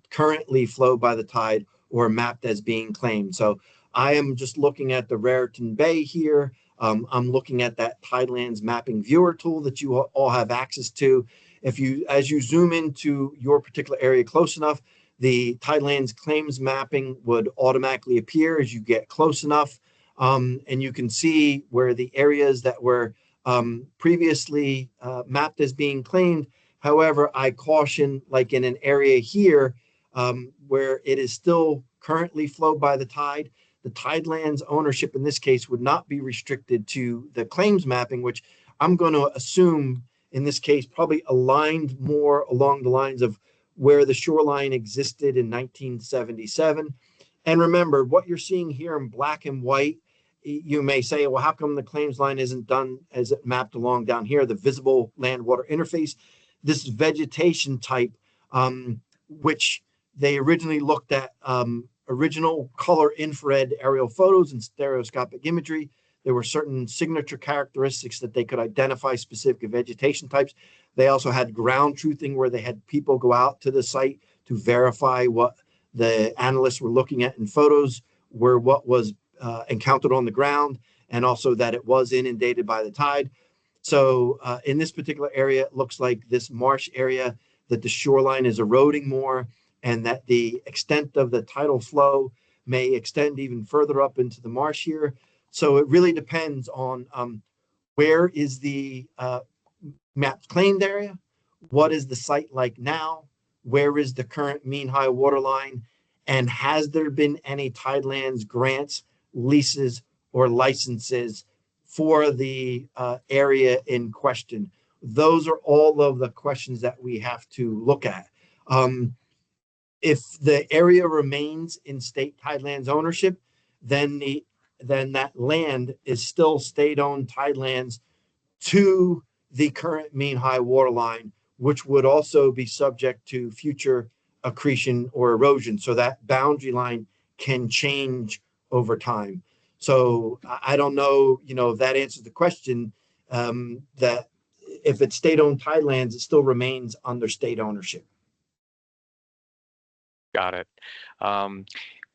currently flowed by the tide or mapped as being claimed. So I am just looking at the Raritan Bay here. I'm looking at that Tidelands mapping viewer tool that you all have access to. As you zoom into your particular area close enough, the Tidelands claims mapping would automatically appear as you get close enough. And you can see where the areas that were previously mapped as being claimed. However, I caution, like in an area here where it is still currently flowed by the tide, the Tidelands ownership in this case would not be restricted to the claims mapping, which I'm going to assume in this case probably aligned more along the lines of where the shoreline existed in 1977. And remember, what you're seeing here in black and white, you may say, well, how come the claims line isn't done as it mapped along down here, the visible land-water interface? This vegetation type, which they originally looked at original color infrared aerial photos and stereoscopic imagery. There were certain signature characteristics that they could identify specific vegetation types. They also had ground truthing where they had people go out to the site to verify what the analysts were looking at in photos were what was encountered on the ground, and also that it was inundated by the tide. So in this particular area, it looks like this marsh area that the shoreline is eroding more, and that the extent of the tidal flow may extend even further up into the marsh here. So it really depends on where is the mapped claimed area, what is the site like now, where is the current mean high water line, and has there been any Tidelands grants, leases, or licenses for the area in question? Those are all of the questions that we have to look at. If the area remains in state Tidelands ownership, then that land is still state-owned Tidelands to the current mean high water line, which would also be subject to future accretion or erosion. So that boundary line can change over time. So I don't know, if that answers the question, that if it's state-owned Tidelands, it still remains under state ownership. Got it.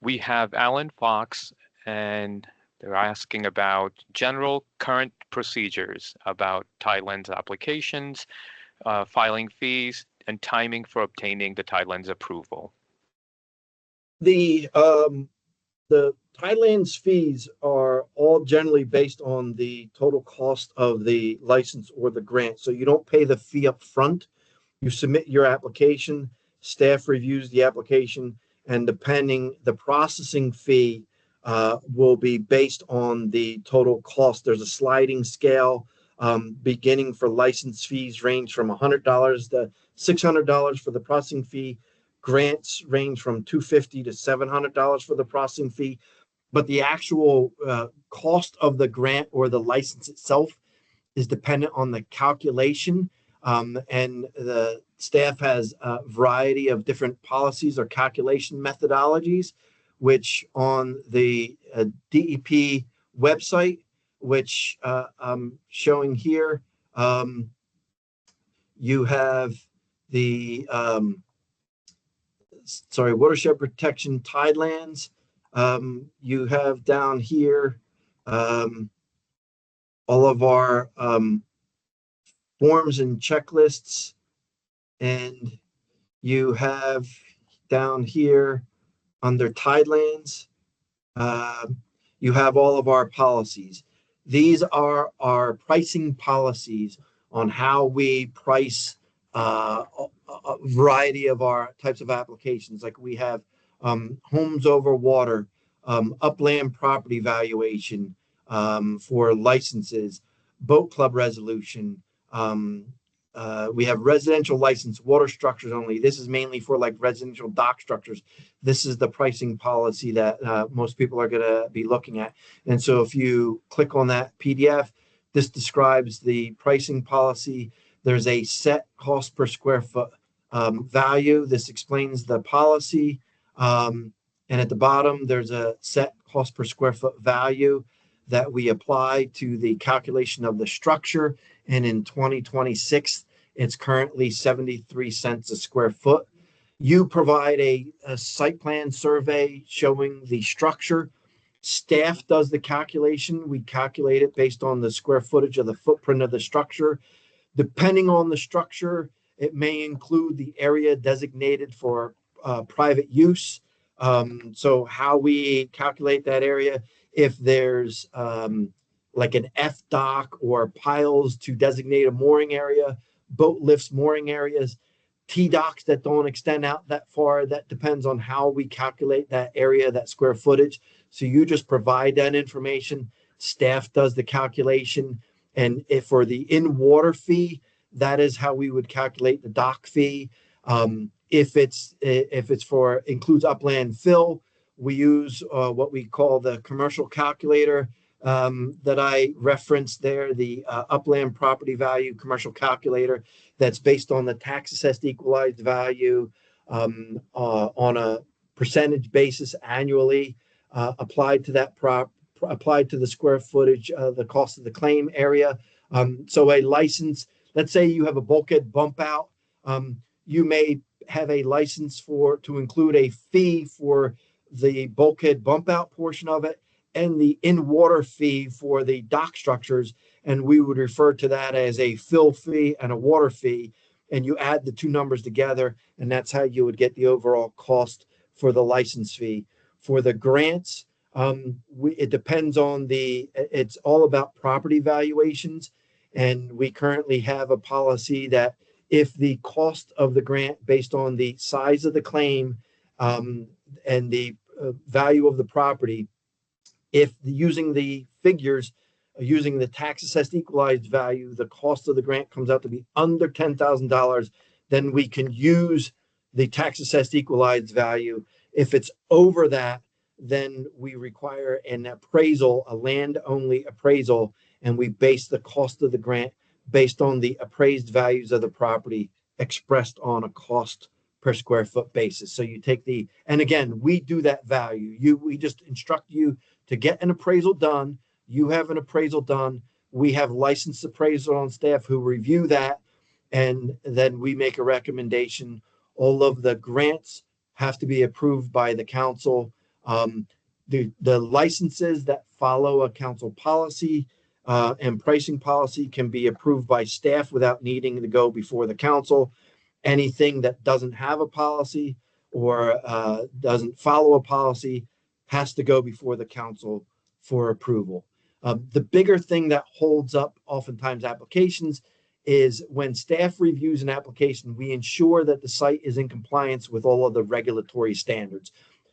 We have Alan Fox, and they're asking about general current procedures about Tidelands applications, filing fees, and timing for obtaining the Tidelands approval. The Tidelands fees are all generally based on the total cost of the license or the grant. So you don't pay the fee up front. You submit your application, staff reviews the application, and depending the processing fee will be based on the total cost. There's a sliding scale beginning for license fees range from $100 to $600 for the processing fee. Grants range from $250 to $700 for the processing fee, but the actual cost of the grant or the license itself is dependent on the calculation. And the staff has a variety of different policies or calculation methodologies, which on the DEP website, which I'm showing here, you have the watershed protection Tidelands. You have down here all of our forms and checklists, and you have down here under Tidelands, you have all of our policies. These are our pricing policies on how we price a variety of our types of applications. Like we have homes over water, upland property valuation for licenses, boat club resolution. We have residential license, water structures only. This is mainly for like residential dock structures. This is the pricing policy that most people are going to be looking at. And so if you click on that PDF, this describes the pricing policy. There's a set cost per square foot value. This explains the policy. And at the bottom, there's a set cost per square foot value that we apply to the calculation of the structure. And in 2026, it's currently 73 cents a square foot. You provide a site plan survey showing the structure. Staff does the calculation. We calculate it based on the square footage of the footprint of the structure. Depending on the structure, it may include the area designated for private use. So how we calculate that area, if there's like an F dock or piles to designate a mooring area, boat lifts mooring areas, T docks that don't extend out that far, that depends on how we calculate that area, that square footage. So you just provide that information. Staff does the calculation. And if for the in-water fee, that is how we would calculate the dock fee. If it's for includes upland fill, we use what we call the commercial calculator that I referenced there, the upland property value commercial calculator that's based on the tax assessed equalized value on a percentage basis annually applied to that applied to the square footage, the cost of the claim area. So a license, let's say you have a bulkhead bump out, you may have a license to include a fee for the bulkhead bump out portion of it and the in-water fee for the dock structures. And we would refer to that as a fill fee and a water fee. And you add the two numbers together, and that's how you would get the overall cost for the license fee. For the grants, it depends on it's all about property valuations. And we currently have a policy that if the cost of the grant based on the size of the claim and the value of the property, if using the figures, using the tax assessed equalized value, the cost of the grant comes out to be under $10,000, then we can use the tax assessed equalized value. If it's over that, then we require an appraisal, a land only appraisal, and we base the cost of the grant based on the appraised values of the property expressed on a cost per square foot basis. So you take and again, we do that value. We just instruct you to get an appraisal done. You have an appraisal done. We have licensed appraisers on staff who review that, and then we make a recommendation. All of the grants have to be approved by the council. The licenses that follow a council policy and pricing policy can be approved by staff without needing to go before the council. Anything that doesn't have a policy or doesn't follow a policy has to go before the council for approval. The bigger thing that holds up oftentimes applications is when staff reviews an application, we ensure that the site is in compliance with all of the regulatory standards.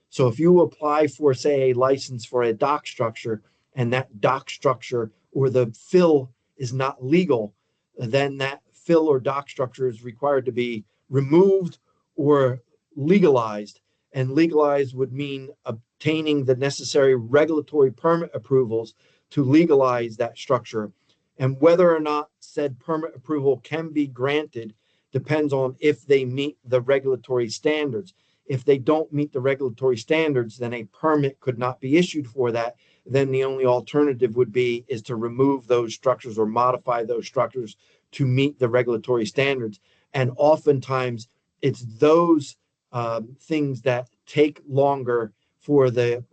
So if you apply for, say, a license for a dock structure and that dock structure or the fill is not legal, then that fill or dock structure is required to be removed or legalized. And legalized would mean obtaining the necessary regulatory permit approvals to legalize that structure. And whether or not said permit approval can be granted depends on if they meet the regulatory standards. If they don't meet the regulatory standards, then a permit could not be issued for that. Then the only alternative would be is to remove those structures or modify those structures to meet the regulatory standards. And oftentimes it's those things that take longer for the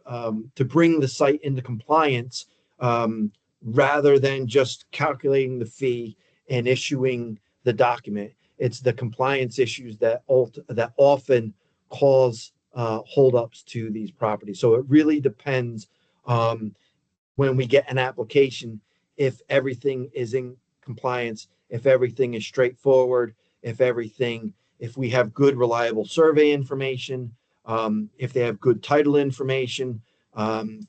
to bring the site into compliance, rather than just calculating the fee and issuing the document. It's the compliance issues that often cause holdups to these properties. So it really depends, when we get an application, if everything is in compliance, if everything is straightforward, if we have good reliable survey information, if they have good title information,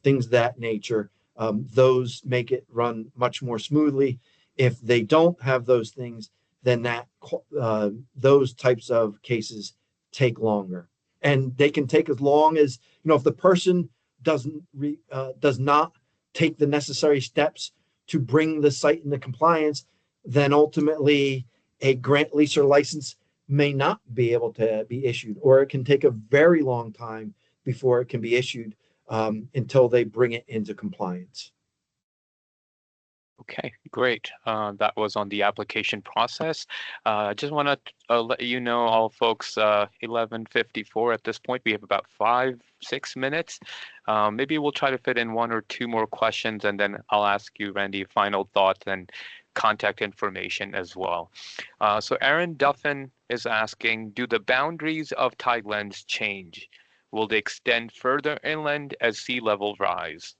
things of that nature. Those make it run much more smoothly. If they don't have those things, then those types of cases take longer, and they can take as long as, if the person does not take the necessary steps to bring the site into compliance, then ultimately a grant, lease, or license may not be able to be issued, or it can take a very long time before it can be issued, until they bring it into compliance. Okay, great. That was on the application process. I just want to let you know, all folks, 11:54 at this point. We have about 5-6 minutes. Maybe we'll try to fit in 1 or 2 more questions, and then I'll ask you, Randy, final thoughts and contact information as well. So Aaron Duffin is asking, do the boundaries of Tidelands change? Will they extend further inland as sea level rise?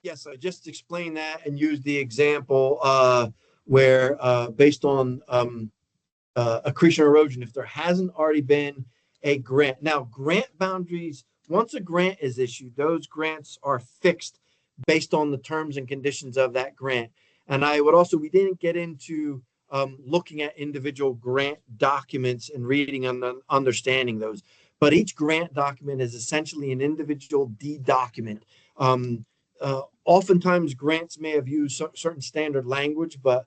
Yes, I just explained that and used the example where, based on accretion erosion, if there hasn't already been a grant. Now, grant boundaries, once a grant is issued, those grants are fixed based on the terms and conditions of that grant. And we didn't get into looking at individual grant documents and reading and understanding those. But each grant document is essentially an individual deed document. Oftentimes, grants may have used certain standard language, but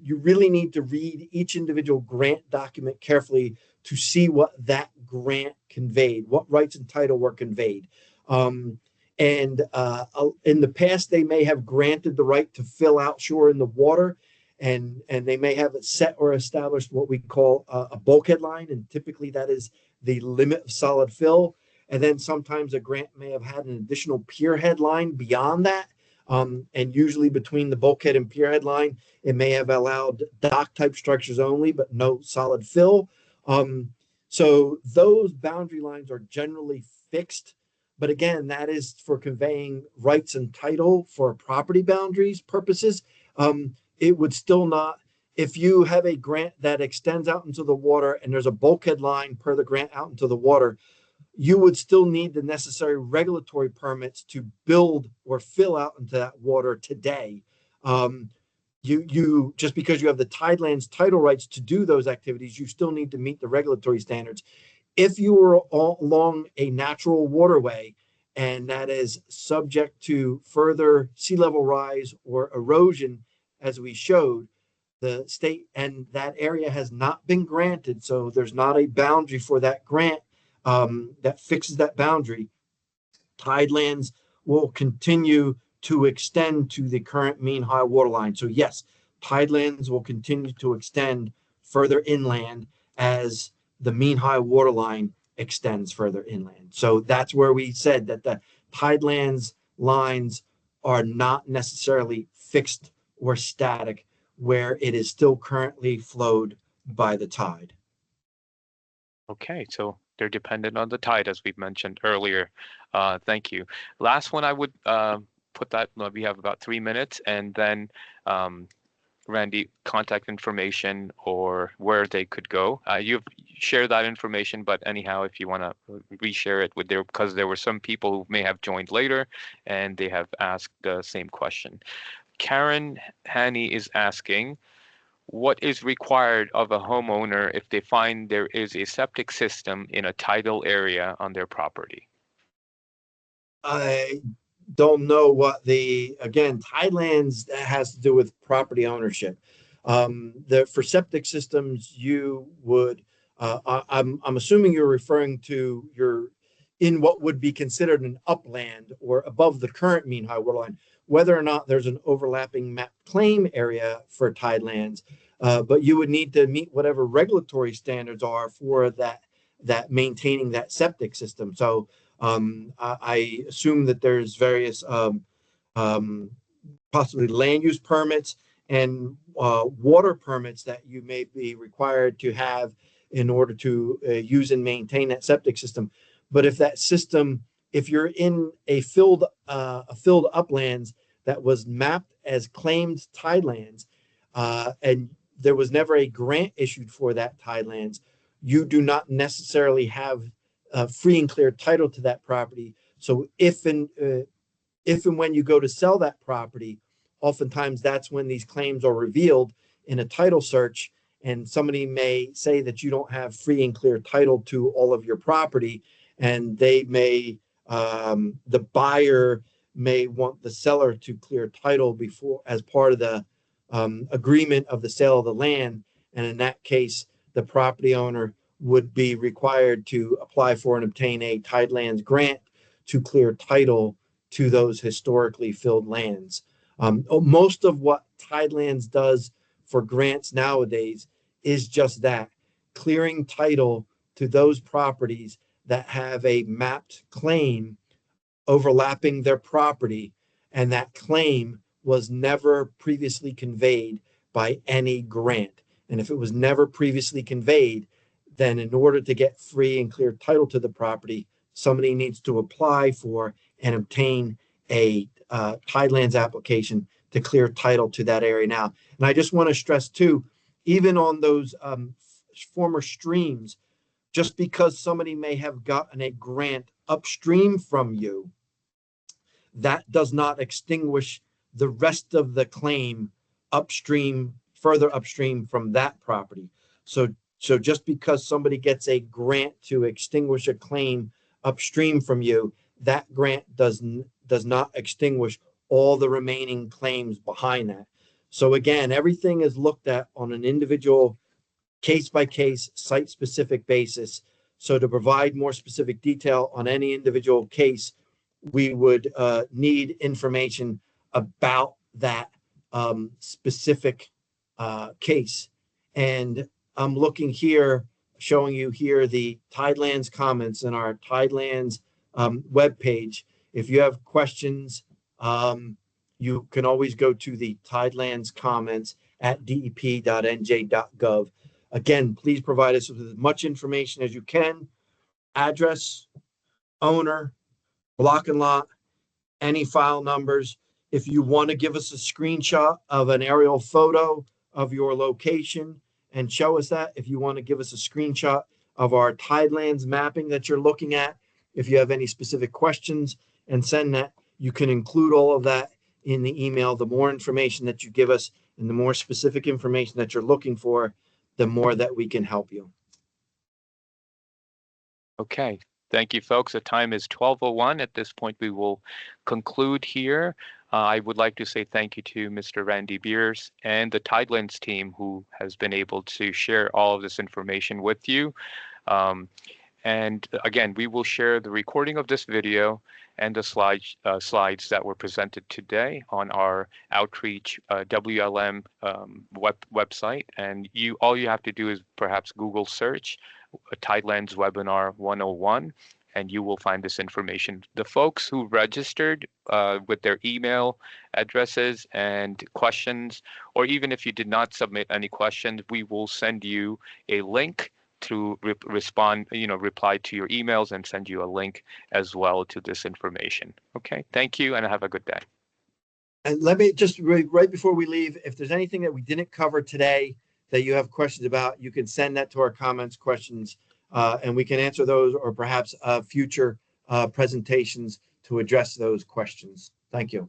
you really need to read each individual grant document carefully to see what that grant conveyed, what rights and title were conveyed. And in the past, they may have granted the right to fill outshore in the water, and they may have set or established what we call a bulkhead line, and typically that is the limit of solid fill. And then sometimes a grant may have had an additional pier head line beyond that. And usually between the bulkhead and pier head line, it may have allowed dock type structures only, but no solid fill. So those boundary lines are generally fixed. But again, that is for conveying rights and title for property boundaries purposes. It would still not, if you have a grant that extends out into the water and there's a bulkhead line per the grant out into the water, you would still need the necessary regulatory permits to build or fill out into that water today. You just because you have the Tidelands title rights to do those activities, you still need to meet the regulatory standards. If you were along a natural waterway and that is subject to further sea level rise or erosion, as we showed, the state and that area has not been granted, so there's not a boundary for that grant that fixes that boundary. Tidelands will continue to extend to the current mean high water line. So yes, Tidelands will continue to extend further inland as the mean high water line extends further inland. So that's where we said that the Tidelands lines are not necessarily fixed or static, where it is still currently flowed by the tide. Okay, so they're dependent on the tide, as we've mentioned earlier. Thank you. Last one, I would put that, we have about 3 minutes, and then Randy, contact information or where they could go. You've shared that information, but anyhow, if you want to reshare it with there, because there were some people who may have joined later and they have asked the same question. Karen Hanny is asking, what is required of a homeowner if they find there is a septic system in a tidal area on their property? I don't know what again, Tidelands has to do with property ownership. For septic systems, you would, I'm assuming you're referring to in what would be considered an upland or above the current mean high water line, whether or not there's an overlapping map claim area for Tidelands, but you would need to meet whatever regulatory standards are for that maintaining that septic system. So I assume that there's various possibly land use permits and water permits that you may be required to have in order to use and maintain that septic system. But if you're in a filled uplands that was mapped as claimed tidelands, and there was never a grant issued for that tidelands, you do not necessarily have free and clear title to that property. So if and when you go to sell that property, oftentimes that's when these claims are revealed in a title search, and somebody may say that you don't have free and clear title to all of your property, and the buyer may want the seller to clear title before as part of the agreement of the sale of the land, and in that case, the property owner would be required to apply for and obtain a Tidelands grant to clear title to those historically filled lands. Most of what Tidelands does for grants nowadays is just that, clearing title to those properties that have a mapped claim overlapping their property, and that claim was never previously conveyed by any grant. And if it was never previously conveyed, then in order to get free and clear title to the property, somebody needs to apply for and obtain a Tidelands application to clear title to that area now. And I just want to stress too, even on those former streams, just because somebody may have gotten a grant upstream from you, that does not extinguish the rest of the claim further upstream from that property. So just because somebody gets a grant to extinguish a claim upstream from you, that grant does not extinguish all the remaining claims behind that. So again, everything is looked at on an individual case-by-case, site-specific basis. So to provide more specific detail on any individual case, we would need information about that specific case. And I'm looking here, showing you here the Tidelands comments in our Tidelands webpage. If you have questions, you can always go to the Tidelands comments at dep.nj.gov. Again, please provide us with as much information as you can: address, owner, block and lot, any file numbers. If you want to give us a screenshot of an aerial photo of your location and show us that, if you want to give us a screenshot of our Tidelands mapping that you're looking at, if you have any specific questions and send that, you can include all of that in the email. The more information that you give us and the more specific information that you're looking for, the more that we can help you. Okay. Thank you, folks. The time is 12:01. At this point, we will conclude here. I would like to say thank you to Mr. Randy Beers and the Tidelands team who has been able to share all of this information with you. And again, we will share the recording of this video and the slides that were presented today on our outreach WLM website. And all you have to do is perhaps Google search Tidelands Webinar 101, and you will find this information. The folks who registered with their email addresses and questions, or even if you did not submit any questions, we will send you a link to respond, reply to your emails and send you a link as well to this information. Okay, thank you and have a good day. And let me just right before we leave, if there's anything that we didn't cover today that you have questions about, you can send that to our comments questions, and we can answer those, or perhaps future presentations to address those questions. Thank you.